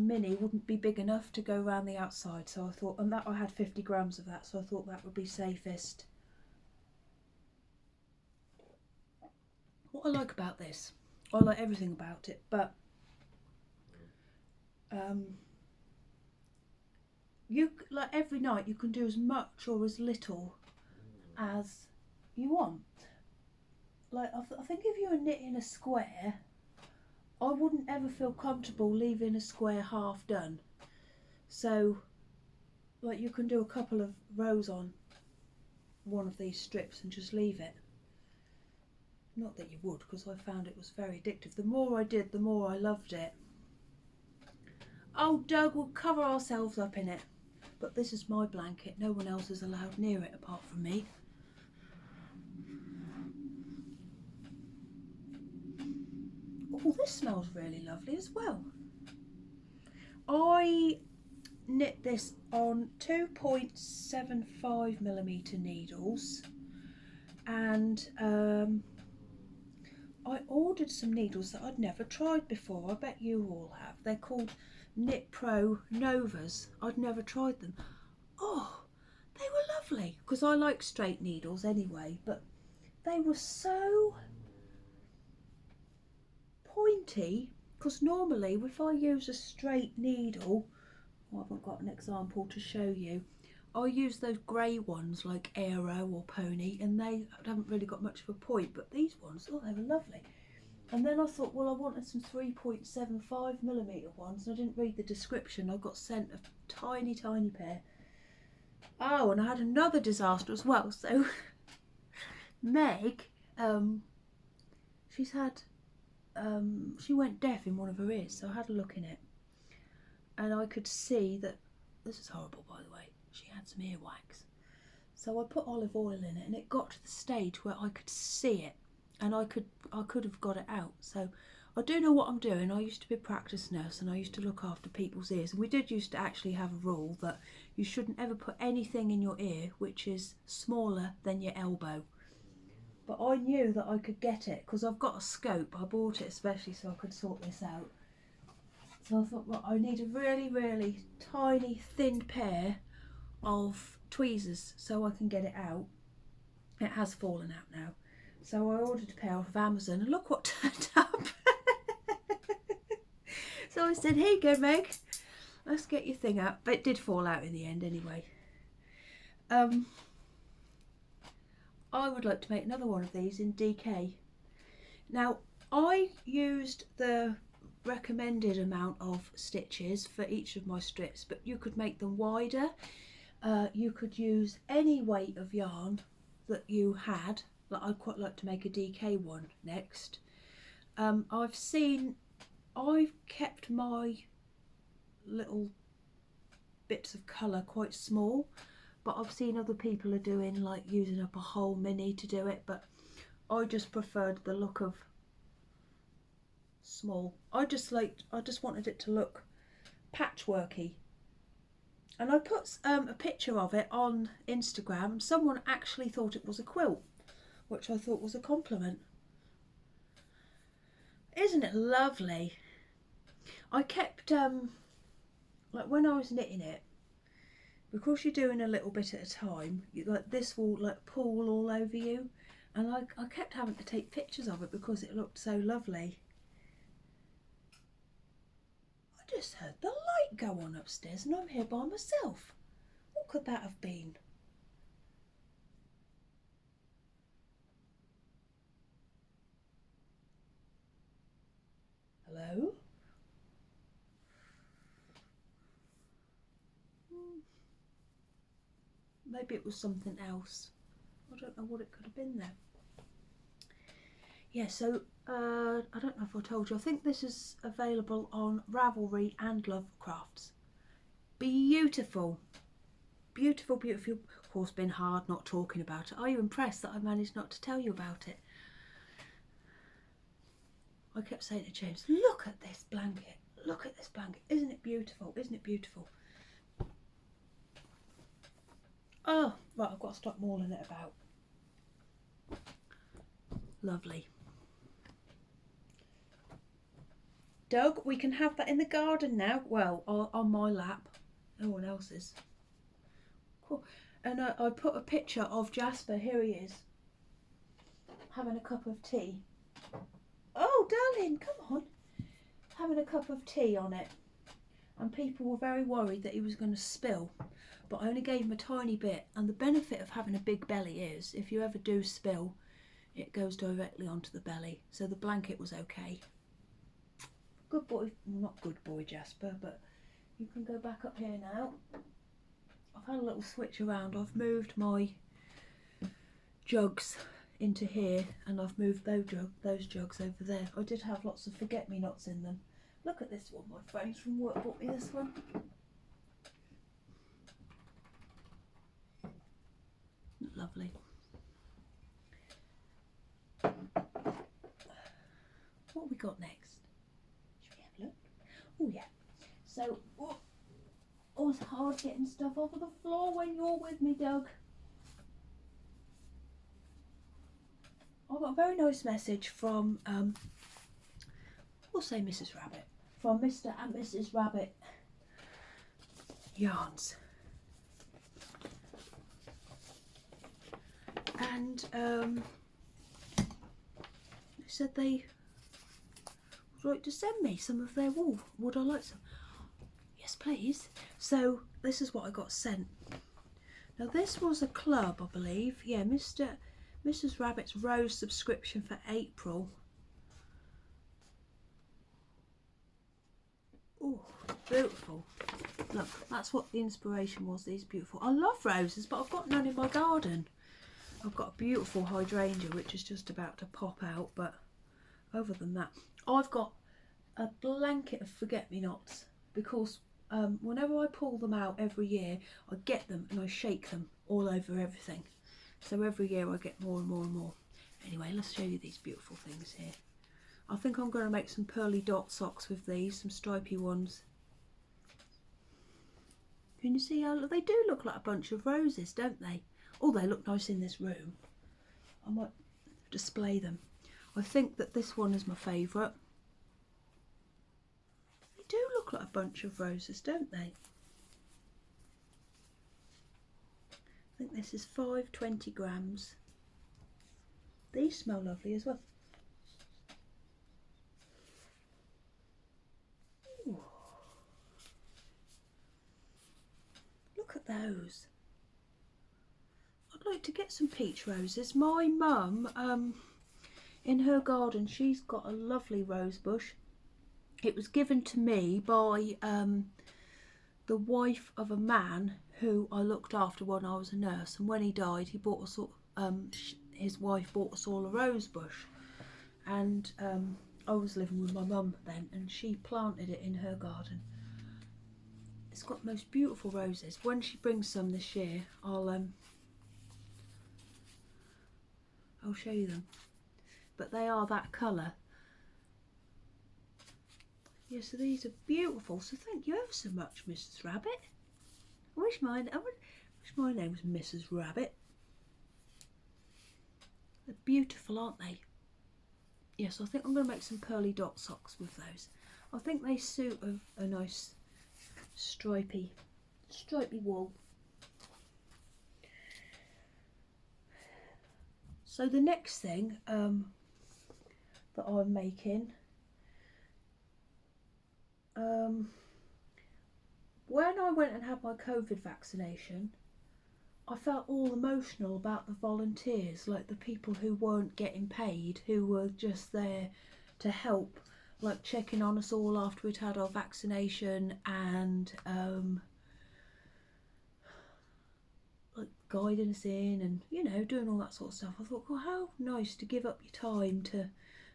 mini wouldn't be big enough to go around the outside, so I thought, and that I had 50 grams of that, so I thought that would be safest. What I like about this, I like everything about it, but you, like, every night you can do as much or as little as you want. Like, I think if you were knitting a square, I wouldn't ever feel comfortable leaving a square half done. So, like, you can do a couple of rows on one of these strips and just leave it. Not that you would, because I found it was very addictive. The more I did, the more I loved it. Oh, Doug, we'll cover ourselves up in it. But this is my blanket. No one else is allowed near it apart from me. Oh, this smells really lovely as well. I knit this on 2.75mm needles, and I ordered some needles that I'd never tried before. I bet you all have. They're called Knit Pro Novas. I'd never tried them. Oh, they were lovely, because I like straight needles anyway, but they were so pointy, because normally if I use a straight needle, I haven't got an example to show you, I use those grey ones like Aero or Pony, and they haven't really got much of a point, but these ones, oh, they were lovely. And then I thought, well, I wanted some 3.75mm ones, and I didn't read the description. I got sent a tiny pair. Oh, and I had another disaster as well. So Meg, she's had, she went deaf in one of her ears, so I had a look in it, and I could see that, this is horrible by the way, she had some earwax. So I put olive oil in it, and it got to the stage where I could see it, and I could have got it out. So I do know what I'm doing. I used to be a practice nurse, and I used to look after people's ears, and we did used to actually have a rule that you shouldn't ever put anything in your ear which is smaller than your elbow. But I knew that I could get it because I've got a scope. I bought it especially so I could sort this out. So I thought, well, I need a really tiny thin pair of tweezers so I can get it out. It has fallen out now. So I ordered a pair off of Amazon, and look what turned up. So I said, here you go, Meg, let's get your thing out. But it did fall out in the end anyway. I would like to make another one of these in DK. Now, I used the recommended amount of stitches for each of my strips, but you could make them wider. You could use any weight of yarn that you had. Like, I'd quite like to make a DK one next. I've kept my little bits of colour quite small, but I've seen other people are doing, like, using up a whole mini to do it, but I just preferred the look of small. I just wanted it to look patchworky. And I put a picture of it on Instagram. Someone actually thought it was a quilt, which I thought was a compliment. Isn't it lovely? I kept, like when I was knitting it, because you're doing a little bit at a time, like this will like pool all over you, and I kept having to take pictures of it because it looked so lovely. I just heard the light go on upstairs and I'm here by myself. What could that have been? Hello? Maybe it was something else. I don't know what it could have been there. Yeah, so I don't know if I told you, I think this is available on Ravelry and Lovecrafts. Beautiful. Beautiful. Of course, been hard not talking about it. Are you impressed that I managed not to tell you about it? I kept saying to James, look at this blanket. Look at this blanket. Isn't it beautiful? Isn't it beautiful? Oh, right, I've got to stop mauling it about. Lovely. Doug, we can have that in the garden now. Well, on my lap. No one else's. Cool. And I put a picture of Jasper. Here he is, having a cup of tea. Oh, darling, come on. Having a cup of tea on it. And people were very worried that he was going to spill. But I only gave him a tiny bit. And the benefit of having a big belly is, if you ever do spill, it goes directly onto the belly. So the blanket was okay. Good boy. Not good boy, Jasper, but you can go back up here now. I've had a little switch around. I've moved my jugs into here, and I've moved those jugs over there. I did have lots of forget-me-nots in them. Look at this one. My friends from work bought me this one. Lovely. What have we got next? Should we have a look? Oh yeah. So, oh, it's hard getting stuff off of the floor when you're with me, Doug. I got a very nice message from, we'll say Mrs. Rabbit, from Mr. and Mrs. Rabbit Yarns. And they said they would like to send me some of their wool. Would I like some? Yes, please. So this is what I got sent. Now this was a club, I believe. Yeah, Mrs. Rabbit's Rose subscription for April. Oh, beautiful. Look, that's what the inspiration was, these beautiful. I love roses, but I've got none in my garden. I've got a beautiful hydrangea which is just about to pop out, but other than that, I've got a blanket of forget-me-nots because whenever I pull them out every year, I get them and I shake them all over everything. So every year I get more and more and more. Anyway, let's show you these beautiful things here. I think I'm going to make some pearly dot socks with these, some stripy ones. Can you see how they do look like a bunch of roses, don't they? Oh, they look nice in this room. I might display them. I think that this one is my favourite. They do look like a bunch of roses, don't they? I think this is 520 grams. These smell lovely as well. Ooh. Look at those. I'd like to get some peach roses. My mum, in her garden, she's got a lovely rose bush. It was given to me by the wife of a man who I looked after when I was a nurse, and when he died, he bought us all, his wife bought us all a rose bush, and I was living with my mum then, and she planted it in her garden. It's got the most beautiful roses. When she brings some this year, I'll show you them. But they are that colour. Yeah, so these are beautiful. So thank you ever so much, Mrs. Rabbit. I wish my name was Mrs. Rabbit. They're beautiful, aren't they? Yes, I think I'm going to make some pearly dot socks with those. I think they suit a nice stripy wool. So the next thing that I'm making, when I went and had my COVID vaccination, I felt all emotional about the volunteers, like the people who weren't getting paid, who were just there to help, like checking on us all after we'd had our vaccination, and like guiding us in, and you know, doing all that sort of stuff. I thought, well, how nice to give up your time to.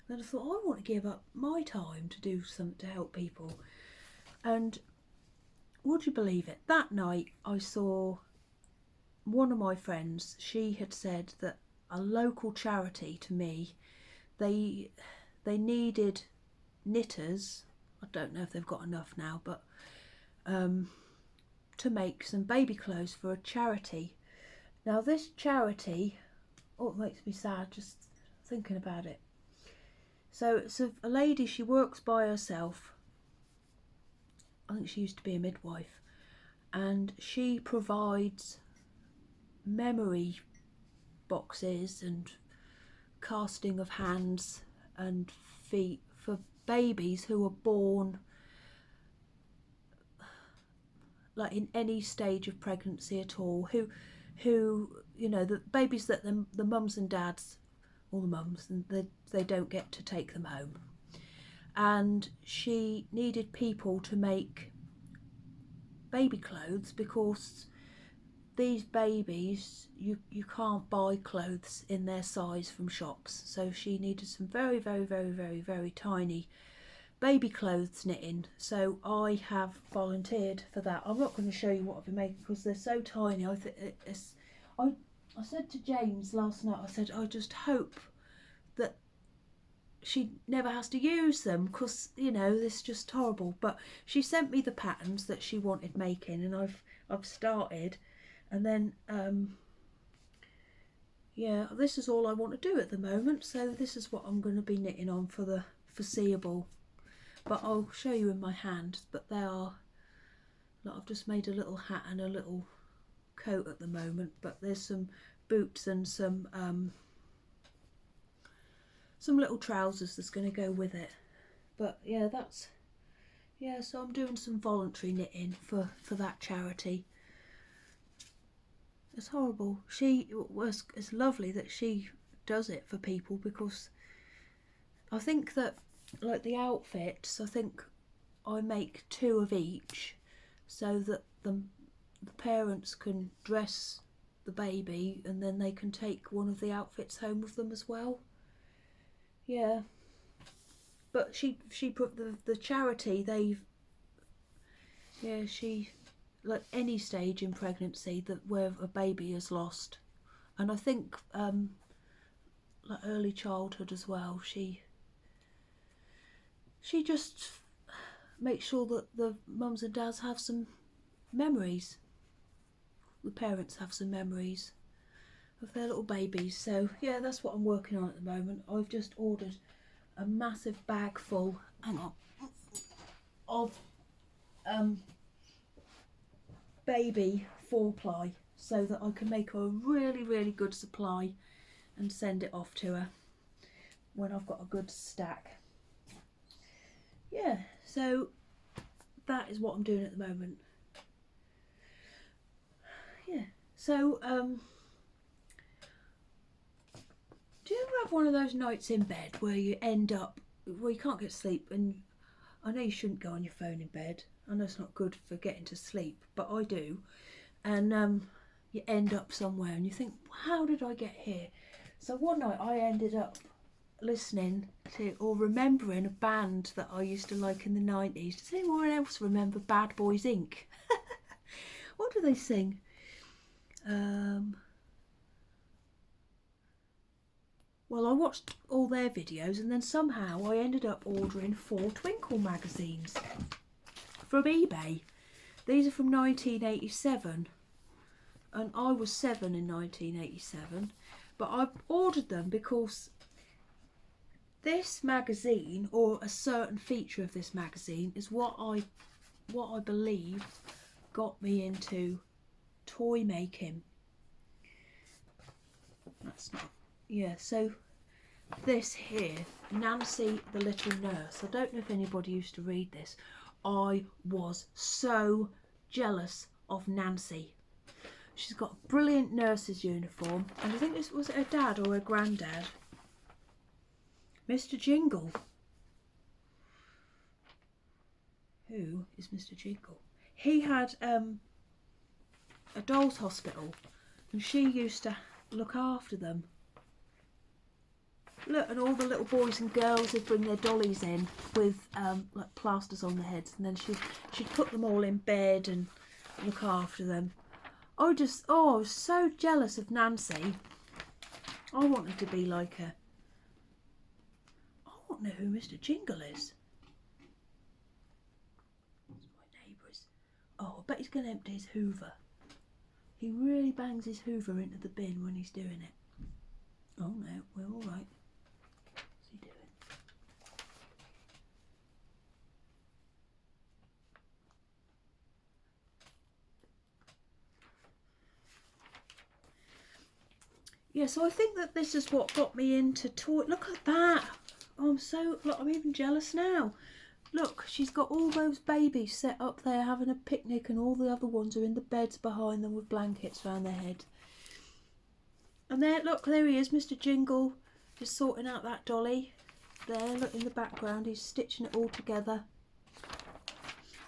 Then I thought, I want to give up my time to do something to help people. And would you believe it? That night I saw one of my friends. She had said that a local charity to me, they needed knitters. I don't know if they've got enough now, but to make some baby clothes for a charity. Now this charity, oh, it makes me sad just thinking about it. So it's a lady, she works by herself. I think she used to be a midwife, and she provides memory boxes and casting of hands and feet for babies who are born like in any stage of pregnancy at all, who you know, the babies that the mums and dads, all the mums, and they don't get to take them home. And she needed people to make baby clothes because these babies, you can't buy clothes in their size from shops. So she needed some very, very, very, very, very tiny baby clothes knitting. So I have volunteered for that. I'm not going to show you what I've been making because they're so tiny. I said to James last night, I said, I just hope that she never has to use them because, you know, this is just horrible. But she sent me the patterns that she wanted making, and I've started, and then yeah, this is all I want to do at the moment, so this is what I'm going to be knitting on for the foreseeable. But I'll show you in my hand. But they are, look, I've just made a little hat and a little coat at the moment, but there's some boots and some little trousers that's going to go with it. But yeah, that's, yeah, so I'm doing some voluntary knitting for that charity. It's horrible. It's lovely that she does it for people, because I think that, like the outfits, I think I make 2 of each so that the parents can dress the baby and then they can take one of the outfits home with them as well. Yeah, but she put the charity, they've, yeah, she, like any stage in pregnancy that where a baby is lost, and I think like early childhood as well, she just makes sure that the mums and dads have some memories, the parents have some memories of their little babies. So yeah, that's what I'm working on at the moment. I've just ordered a massive bag full, hang on, of baby 4-ply, so that I can make a really good supply and send it off to her when I've got a good stack. Yeah, so that is what I'm doing at the moment. Yeah, so do you ever have one of those nights in bed where you end up, where you can't get sleep, and I know you shouldn't go on your phone in bed, I know it's not good for getting to sleep, but I do, and you end up somewhere and you think, how did I get here? So one night I ended up listening to, or remembering, a band that I used to like in the 90s. Does anyone else remember Bad Boys Inc? What do they sing? Well, I watched all their videos, and then somehow I ended up ordering 4 Twinkle magazines from eBay. These are from 1987, and I was 7 in 1987, but I ordered them because this magazine, or a certain feature of this magazine, is what I believe got me into toy making. That's not, yeah, so this here, Nancy the Little Nurse, I don't know if anybody used to read this. I was so jealous of Nancy. She's got a brilliant nurse's uniform, and I think this was her dad or her granddad, Mr. Jingle. Who is Mr. Jingle? He had a doll's hospital, and she used to look after them. Look, and all the little boys and girls would bring their dollies in with like plasters on their heads, and then she'd put them all in bed and look after them. I was so jealous of Nancy. I wanted to be like her. I want to know who Mr. Jingle is. That's my neighbours. Oh, I bet he's going to empty his Hoover. He really bangs his Hoover into the bin when he's doing it. Oh no, we're all right. What's he doing? Yeah, so I think that this is what got me into toy. Look at that. Oh, I'm even jealous now. Look, she's got all those babies set up there having a picnic, and all the other ones are in the beds behind them with blankets around their head. And there, look, there he is, Mr. Jingle, just sorting out that dolly. There, look in the background, he's stitching it all together.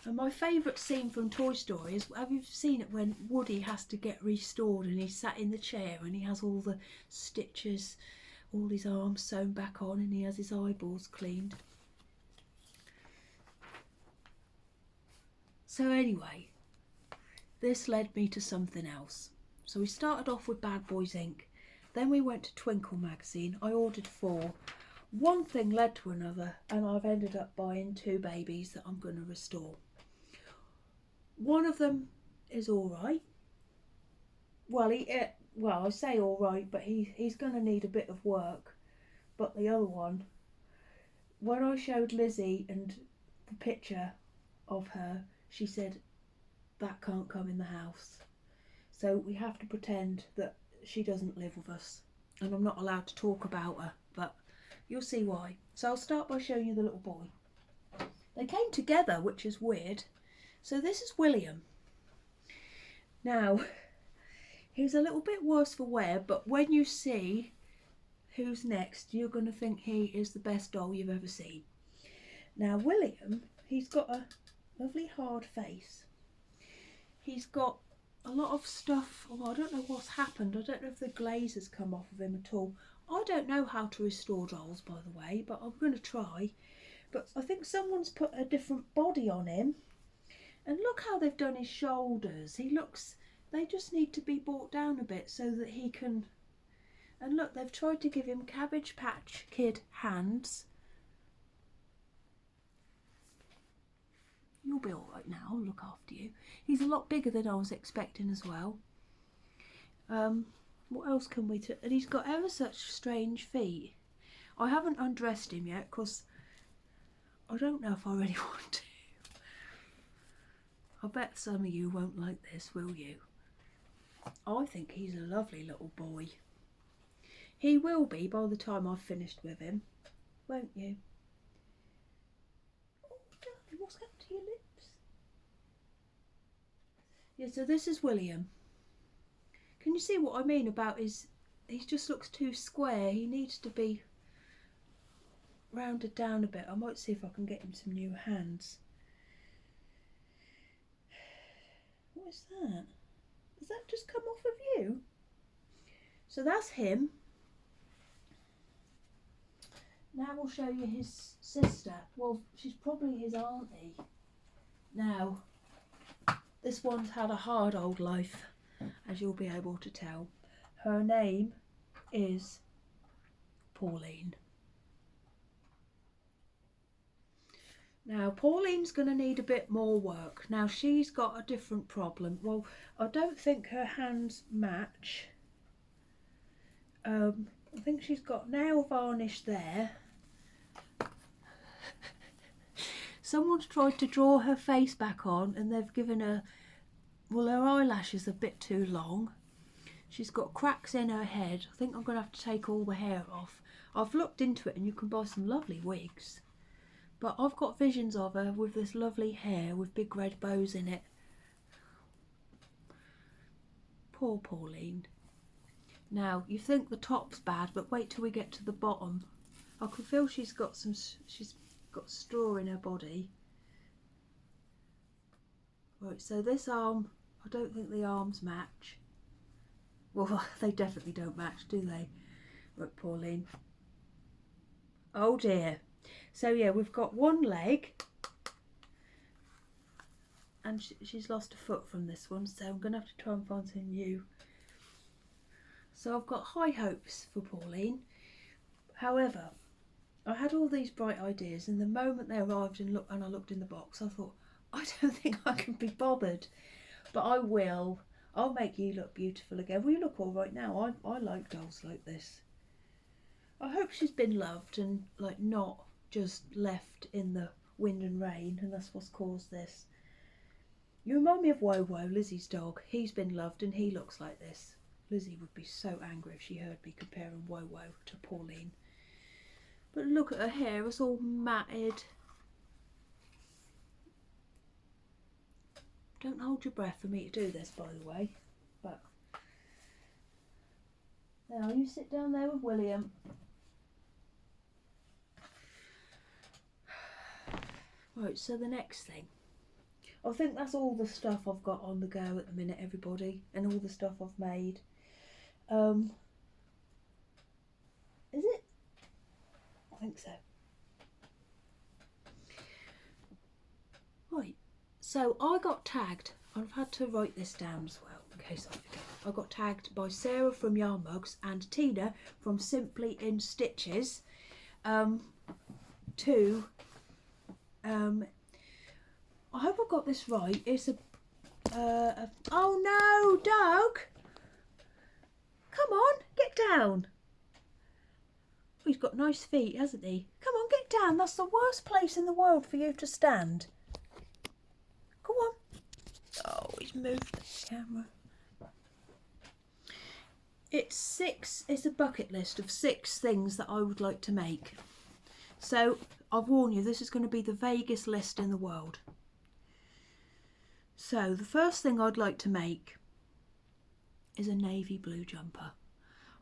And my favourite scene from Toy Story is, have you seen it when Woody has to get restored and he's sat in the chair and he has all the stitches, all his arms sewn back on, and he has his eyeballs cleaned. So anyway, this led me to something else. So we started off with Bad Boys Inc. Then we went to Twinkle magazine. I ordered 4. One thing led to another, and I've ended up buying 2 babies that I'm going to restore. One of them is all right. Well, I say all right, but he's going to need a bit of work. But the other one, when I showed Lizzie and the picture of her, she said that can't come in the house. So we have to pretend that she doesn't live with us, and I'm not allowed to talk about her, but you'll see why. So I'll start by showing you the little boy. They came together, which is weird. So this is William. Now, he's a little bit worse for wear, but when you see who's next, you're going to think he is the best doll you've ever seen. Now, William, he's got a lovely hard face. He's got a lot of stuff. Oh, I don't know what's happened. I don't know if the glaze has come off of him at all. I don't know how to restore dolls, by the way, but I'm going to try. But I think someone's put a different body on him. And look how they've done his shoulders. They just need to be brought down a bit so that he can... And look, they've tried to give him Cabbage Patch Kid hands. You'll be all right now, I'll look after you. He's a lot bigger than I was expecting as well. What else can we do? And he's got ever such strange feet. I haven't undressed him yet because I don't know if I really want to. I bet some of you won't like this, will you? I think he's a lovely little boy. He will be by the time I've finished with him, won't you? Oh, darling, what's happened to your lips? Yeah, so this is William. Can you see what I mean about he just looks too square. He needs to be rounded down a bit. I might see if I can get him some new hands. What is that? Does that just come off of you? So that's him. Now we'll show you his sister. Well, she's probably his auntie. Now, this one's had a hard old life, as you'll be able to tell. Her name is Pauline. Now, Pauline's going to need a bit more work. Now, she's got a different problem. Well, I don't think her hands match. I think she's got nail varnish there. Someone's tried to draw her face back on and they've given her, well, her eyelashes are a bit too long. She's got cracks in her head. I think I'm going to have to take all the hair off. I've looked into it and you can buy some lovely wigs. But I've got visions of her with this lovely hair with big red bows in it. Poor Pauline. Now, you think the top's bad, but wait till we get to the bottom. I can feel she's got straw in her body. Right, so this arm, I don't think the arms match. Well, they definitely don't match, do they? Right, Pauline. Oh dear. So yeah, we've got one leg. And she's lost a foot from this one, so I'm going to have to try and find something new. So I've got high hopes for Pauline. However, I had all these bright ideas, and the moment they arrived and I looked in the box, I thought, I don't think I can be bothered. But I will. I'll make you look beautiful again. Well, you look all right now. I like dolls like this. I hope she's been loved and not just left in the wind and rain, and that's what's caused this. You remind me of Wo Wo, Lizzie's dog. He's been loved and he looks like this. Lizzie would be so angry if she heard me comparing Wo Wo to Pauline. But look at her hair, it's all matted. Don't hold your breath for me to do this, by the way. But now you sit down there with William. Right, so the next thing. I think that's all the stuff I've got on the go at the minute, everybody, and all the stuff I've made. Is it? I think so. Right, so I got tagged. I've had to write this down as well, in case I forget. I got tagged by Sarah from Yarn Mugs and Tina from Simply in Stitches. to, I hope I got this right. It's oh no, Doug! Come on, get down. Oh, he's got nice feet, hasn't he? Come on, get down. That's the worst place in the world for you to stand. Go on. Oh, he's moved the camera. It's a bucket list of 6 things that I would like to make. So I've warned you, this is going to be the vaguest list in the world. So the first thing I'd like to make is a navy blue jumper.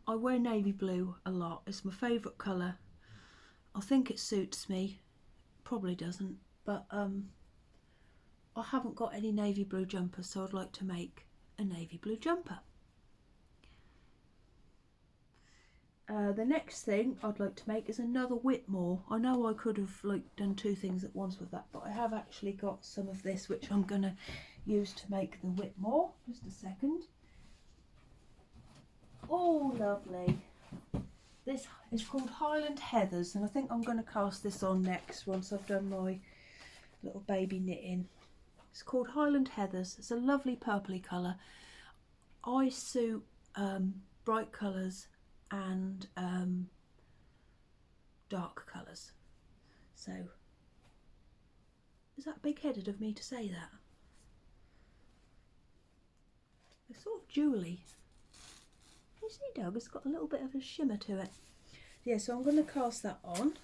I wear navy blue a lot. It's my favourite colour. I think it suits me. Probably doesn't, but I haven't got any navy blue jumpers, so I'd like to make a navy blue jumper. The next thing I'd like to make is another Whitmore. I know I could have done 2 things at once with that, but I have actually got some of this which I'm going to use to make the Whitmore. Just a second. Oh, lovely. This is called Highland Heathers, and I think I'm going to cast this on next once I've done my little baby knitting. It's called Highland Heathers. It's a lovely purpley colour. I suit bright colours and dark colours. So, is that big-headed of me to say that? They're sort of jewelly. You see, Doug, it's got a little bit of a shimmer to it. Yeah, so I'm going to cast that on.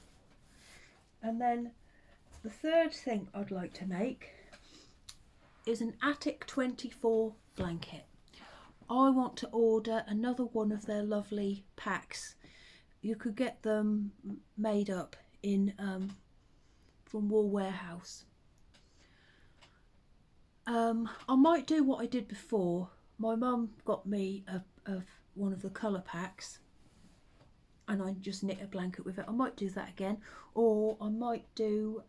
And then the third thing I'd like to make is an Attic 24 blanket. I want to order another one of their lovely packs. You could get them made up in from Wool Warehouse. I might do what I did before. My mum got me one of the colour packs, and I just knit a blanket with it. I might do that again, or I might do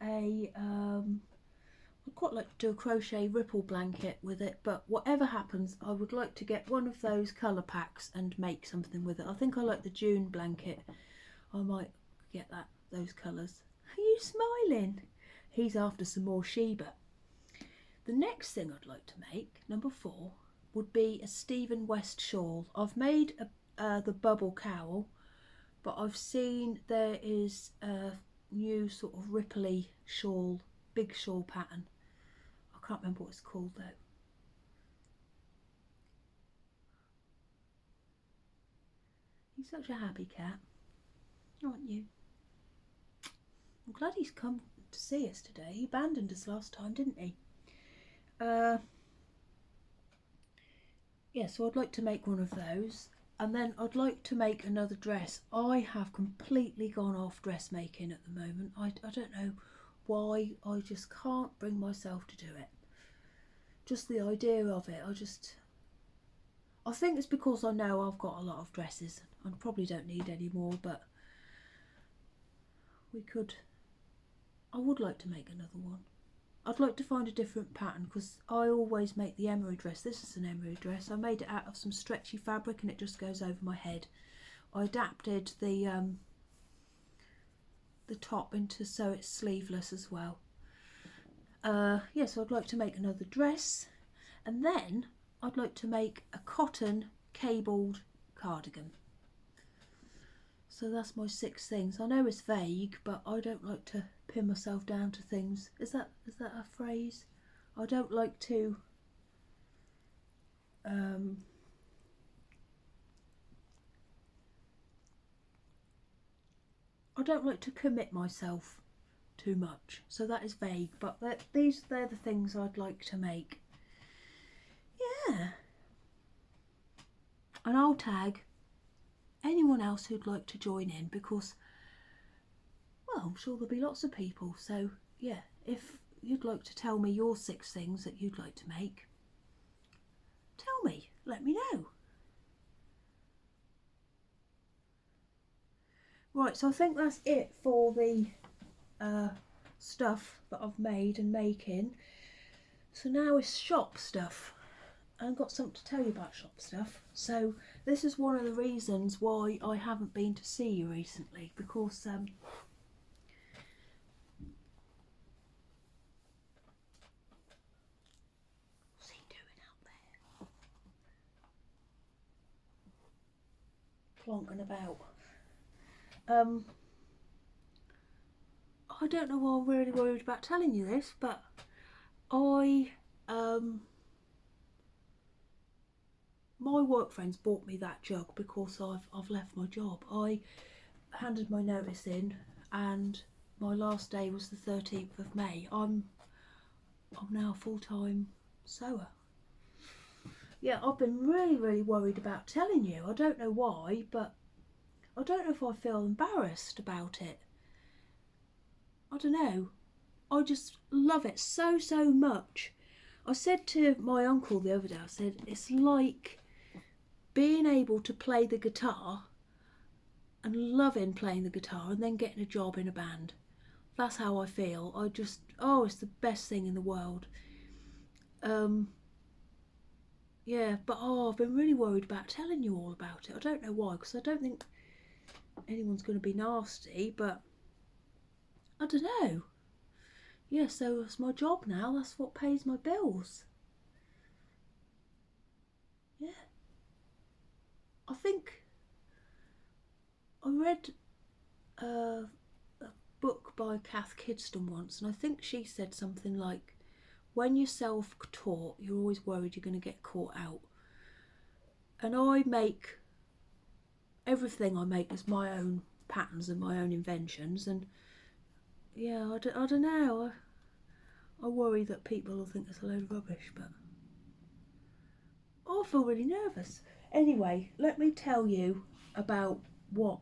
I'd quite like to do a crochet ripple blanket with it, but whatever happens, I would like to get one of those colour packs and make something with it. I think I like the June blanket. I might get those colours. Are you smiling? He's after some more Sheba. The next thing I'd like to make, number 4, would be a Stephen West shawl. I've made the bubble cowl, but I've seen there is a new sort of ripply shawl, big shawl pattern. I can't remember what it's called though. He's such a happy cat, aren't you? I'm glad he's come to see us today. He abandoned us last time, didn't he? Yeah, so I'd like to make one of those, and then I'd like to make another dress. I have completely gone off dressmaking at the moment. I don't know why, I just can't bring myself to do it. Just the idea of it, I think it's because I know I've got a lot of dresses. I probably don't need any more, but I would like to make another one. I'd like to find a different pattern, because I always make the emery dress. This is an emery dress. I made it out of some stretchy fabric and it just goes over my head. I adapted the top into so it's sleeveless as well. Yeah, so I'd like to make another dress, and then I'd like to make a cotton cabled cardigan. So that's my 6 things. I know it's vague, but I don't like to pin myself down to things. Is that a phrase? I don't like to commit myself too much. So that is vague, but they're the things I'd like to make. Yeah. And I'll tag anyone else who'd like to join in, because, well, I'm sure there'll be lots of people. So yeah, if you'd like to tell me your 6 things that you'd like to make, tell me, let me know. Right, so I think that's it for the stuff that I've made and making. So now it's shop stuff. and got something to tell you about shop stuff. So this is one of the reasons why I haven't been to see you recently, because what's he doing out there? Plonking about. I don't know why I'm really worried about telling you this, but I my work friends bought me that jug because I've left my job. I handed my notice in, and my last day was the 13th of May. I'm now a full-time sewer. Yeah, I've been really worried about telling you. I don't know why, but I don't know if I feel embarrassed about it. I don't know. I just love it so much. I said to my uncle the other day, I said, it's like being able to play the guitar and loving playing the guitar and then getting a job in a band. That's how I feel. I just, oh, it's the best thing in the world. Yeah, but I've been really worried about telling you all about it. I don't know why, because I don't think anyone's going to be nasty, but I don't know. Yeah, so it's my job now. That's what pays my bills. Yeah. I think I read a book by Kath Kidston once, and I think she said something like, when you're self-taught, you're always worried you're going to get caught out. And I make everything I make is my own patterns and my own inventions, and yeah, I don't know. I worry that people will think it's a load of rubbish, but I feel really nervous. Anyway, let me tell you about what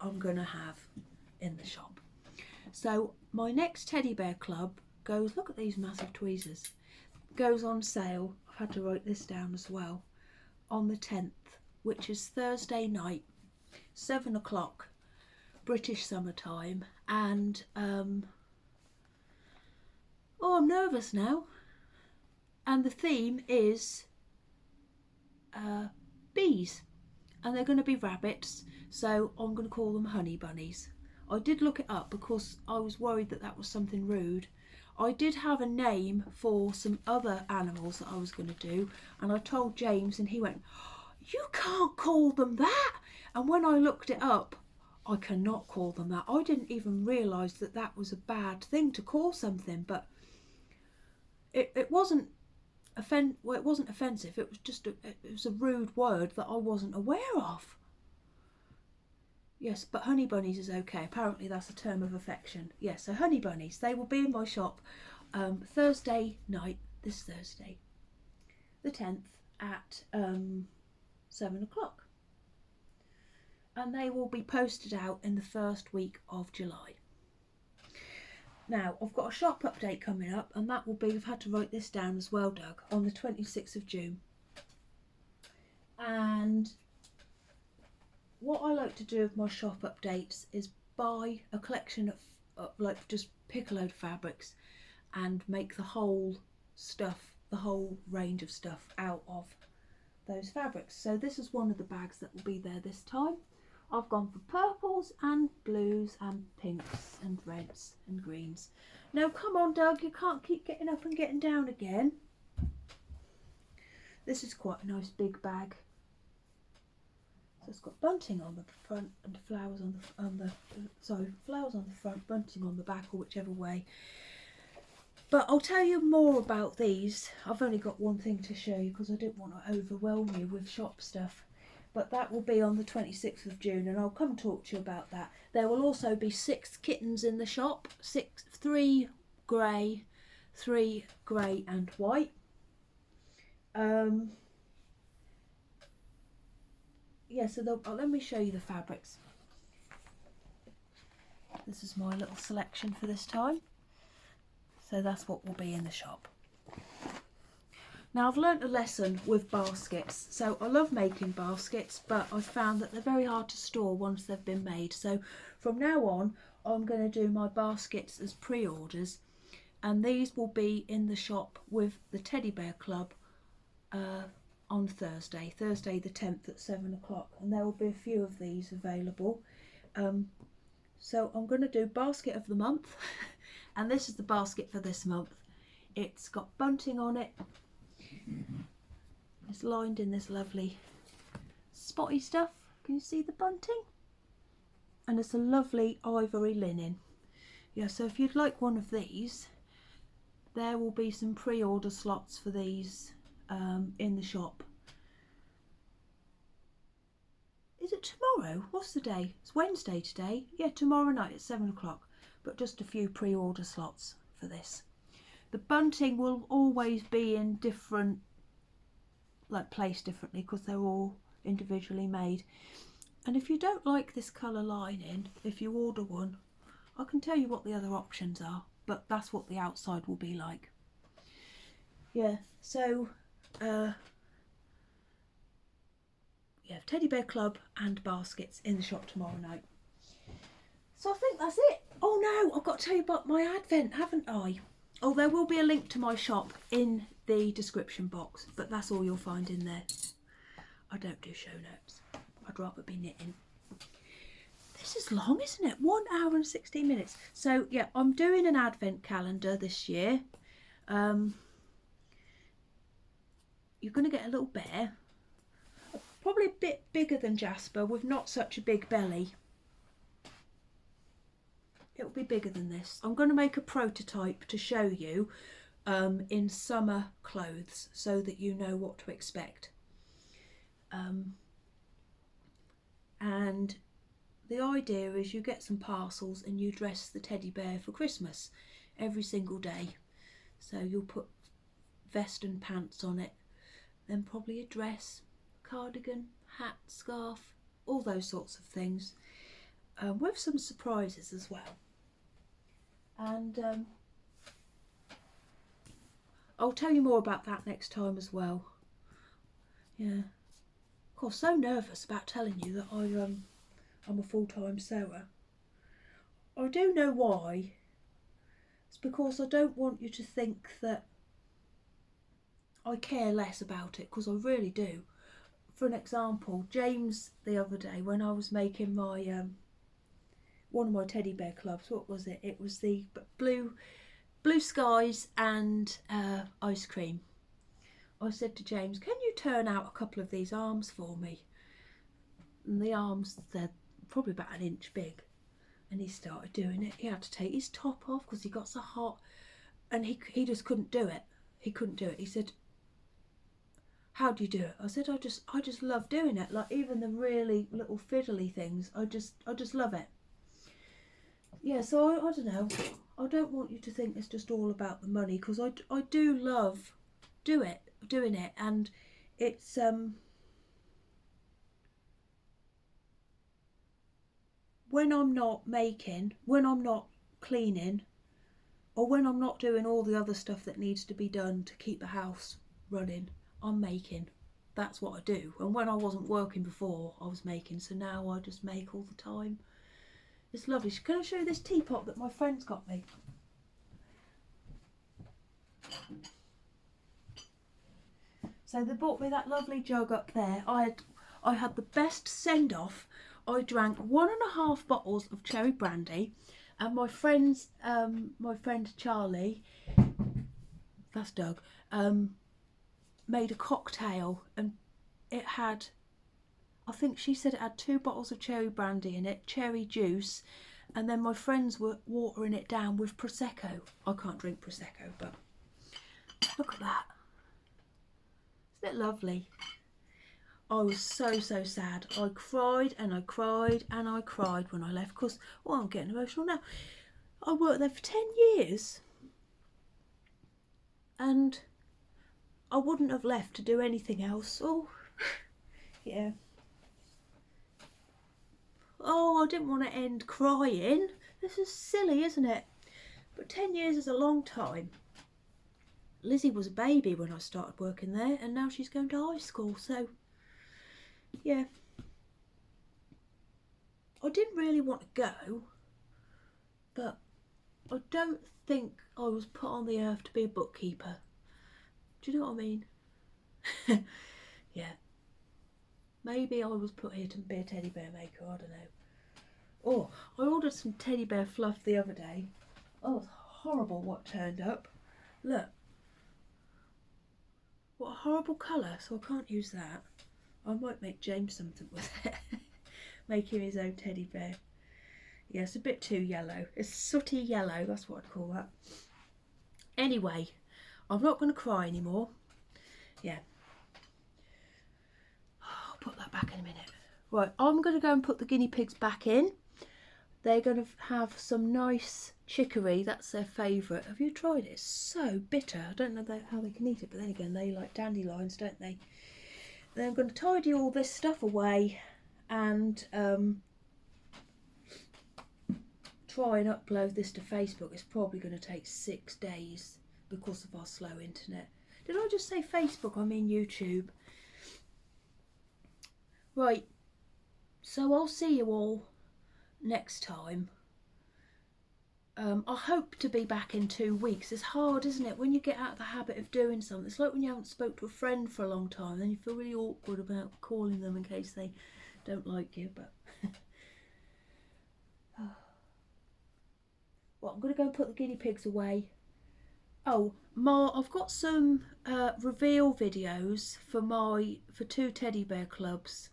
I'm going to have in the shop. So my next teddy bear club goes, look at these massive tweezers, goes on sale. I've had to write this down as well, on the 10th, which is Thursday night, 7 o'clock, British summertime. And oh, I'm nervous now. And the theme is bees, and they're going to be rabbits, so I'm going to call them honey bunnies. I did look it up because I was worried that that was something rude. I did have a name for some other animals that I was going to do, and I told James, and he went, you can't call them that. And when I looked it up, I cannot call them that. I didn't even realise that that was a bad thing to call something, but it wasn't it wasn't offensive. It was just it was a rude word that I wasn't aware of. Yes, but honey bunnies is okay. Apparently that's a term of affection. Yes, so honey bunnies, they will be in my shop Thursday night, this Thursday, the 10th, at 7 o'clock. And they will be posted out in the first week of July. Now, I've got a shop update coming up, and that will be, I've had to write this down as well, Doug, on the 26th of June. And what I like to do with my shop updates is buy a collection of like, just pick a load of fabrics and make the whole stuff, the whole range of stuff out of those fabrics. So this is one of the bags that will be there this time. I've gone for purples and blues and pinks and reds and greens. Now come on, Doug, you can't keep getting up and getting down again. This is quite a nice big bag. So it's got bunting on the front and flowers on the flowers on the front, bunting on the back, or whichever way. But I'll tell you more about these. I've only got one thing to show you because I didn't want to overwhelm you with shop stuff. But that will be on the 26th of June, and I'll come talk to you about that. There will also be 6 kittens in the shop, 3 grey and white. Yeah, so let me show you the fabrics. This is my little selection for this time. So that's what will be in the shop. Now, I've learnt a lesson with baskets. So I love making baskets, but I've found that they're very hard to store once they've been made. So from now on, I'm going to do my baskets as pre-orders, and these will be in the shop with the Teddy Bear Club on Thursday the 10th at 7 o'clock, and there will be a few of these available. So I'm going to do basket of the month and this is the basket for this month. It's got bunting on it. It's lined in this lovely spotty stuff. Can you see the bunting? And it's a lovely ivory linen. Yeah, so if you'd like one of these, there will be some pre-order slots for these in the shop. Is it tomorrow? What's the day? It's Wednesday today. Yeah, tomorrow night at 7 o'clock. But just a few pre-order slots for this. The bunting will always be in different, like placed differently, because they're all individually made. And if you don't like this colour lining, if you order one, I can tell you what the other options are, but that's what the outside will be like. Yeah, so yeah, Teddy Bear Club and baskets in the shop tomorrow night. So I think that's it. Oh no, I've got to tell you about my advent, haven't I? Oh, there will be a link to my shop in the description box, but that's all you'll find in there. I don't do show notes. I'd rather be knitting. This is long, isn't it? 1 hour and 16 minutes. So yeah, I'm doing an advent calendar this year. You're going to get a little bear. Probably a bit bigger than Jasper with not such a big belly. It'll be bigger than this. I'm going to make a prototype to show you in summer clothes so that you know what to expect. And the idea is you get some parcels and you dress the teddy bear for Christmas every single day. So you'll put vest and pants on it, then probably a dress, cardigan, hat, scarf, all those sorts of things, with some surprises as well. And I'll tell you more about that next time as well. Yeah, of course, so nervous about telling you that I'm a full-time sewer. I do know why. It's because I don't want you to think that I care less about it, because I really do. For an example, James the other day when I was making my one of my teddy bear clubs, what was it? It was the blue skies and ice cream. I said to James, can you turn out a couple of these arms for me? And the arms, they're probably about an inch big. And he started doing it. He had to take his top off because he got so hot. And he just couldn't do it. He couldn't do it. He said, how do you do it? I said, I just love doing it. Like even the really little fiddly things, I just love it. Yeah, so I don't know. I don't want you to think it's just all about the money, because I do love doing it, and it's when I'm not making, when I'm not cleaning, or when I'm not doing all the other stuff that needs to be done to keep the house running, I'm making. That's what I do. And when I wasn't working before, I was making, so now I just make all the time. It's lovely. Can I show you this teapot that my friend's got me? So they bought me that lovely jug up there. I had the best send-off. I drank 1.5 bottles of cherry brandy, and my friend Charlie, that's Doug, made a cocktail, and it had, I think she said it had 2 bottles of cherry brandy in it, cherry juice, and then my friends were watering it down with Prosecco. I can't drink Prosecco, but look at that. Isn't it lovely? I was so sad. I cried and I cried and I cried when I left, because, well, I'm getting emotional now. I worked there for 10 years and I wouldn't have left to do anything else. Oh, yeah. Oh, I didn't want to end crying. This is silly, isn't it? But 10 years is a long time. Lizzie was a baby when I started working there, and now she's going to high school, so yeah. I didn't really want to go, but I don't think I was put on the earth to be a bookkeeper. Do you know what I mean? Yeah. Maybe I was put here to be a teddy bear maker, I don't know. Oh, I ordered some teddy bear fluff the other day. Oh, it's horrible what turned up. Look. What a horrible colour, so I can't use that. I might make James something with it. Make him his own teddy bear. Yeah, it's a bit too yellow. It's sooty yellow, that's what I'd call that. Anyway, I'm not going to cry anymore. Yeah. I'll put that back in a minute. Right, I'm going to go and put the guinea pigs back in. They're going to have some nice chicory. That's their favourite. Have you tried it? It's so bitter. I don't know how they can eat it, but then again, they like dandelions, don't they? Then I'm going to tidy all this stuff away and try and upload this to Facebook. It's probably going to take 6 days because of our slow internet. Did I just say Facebook? I mean YouTube. Right, so I'll see you all next time. I hope to be back in 2 weeks. It's hard, isn't it, when you get out of the habit of doing something. It's like when you haven't spoke to a friend for a long time, then you feel really awkward about calling them in case they don't like you. But well, I'm going to go and put the guinea pigs away. Oh, I've got some reveal videos for 2 teddy bear clubs.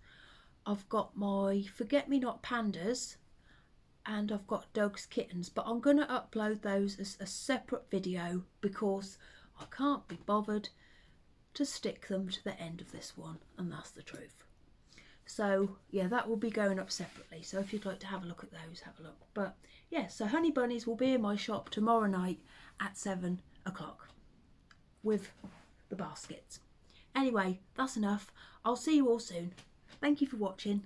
I've got my Forget Me Not pandas and I've got Doug's kittens, but I'm going to upload those as a separate video because I can't be bothered to stick them to the end of this one, and that's the truth. So yeah, that will be going up separately, so if you'd like to have a look at those, have a look. But yeah, so honey bunnies will be in my shop tomorrow night at 7 o'clock with the baskets. Anyway, that's enough. I'll see you all soon. Thank you for watching.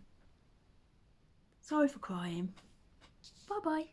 Sorry for crying. Bye bye.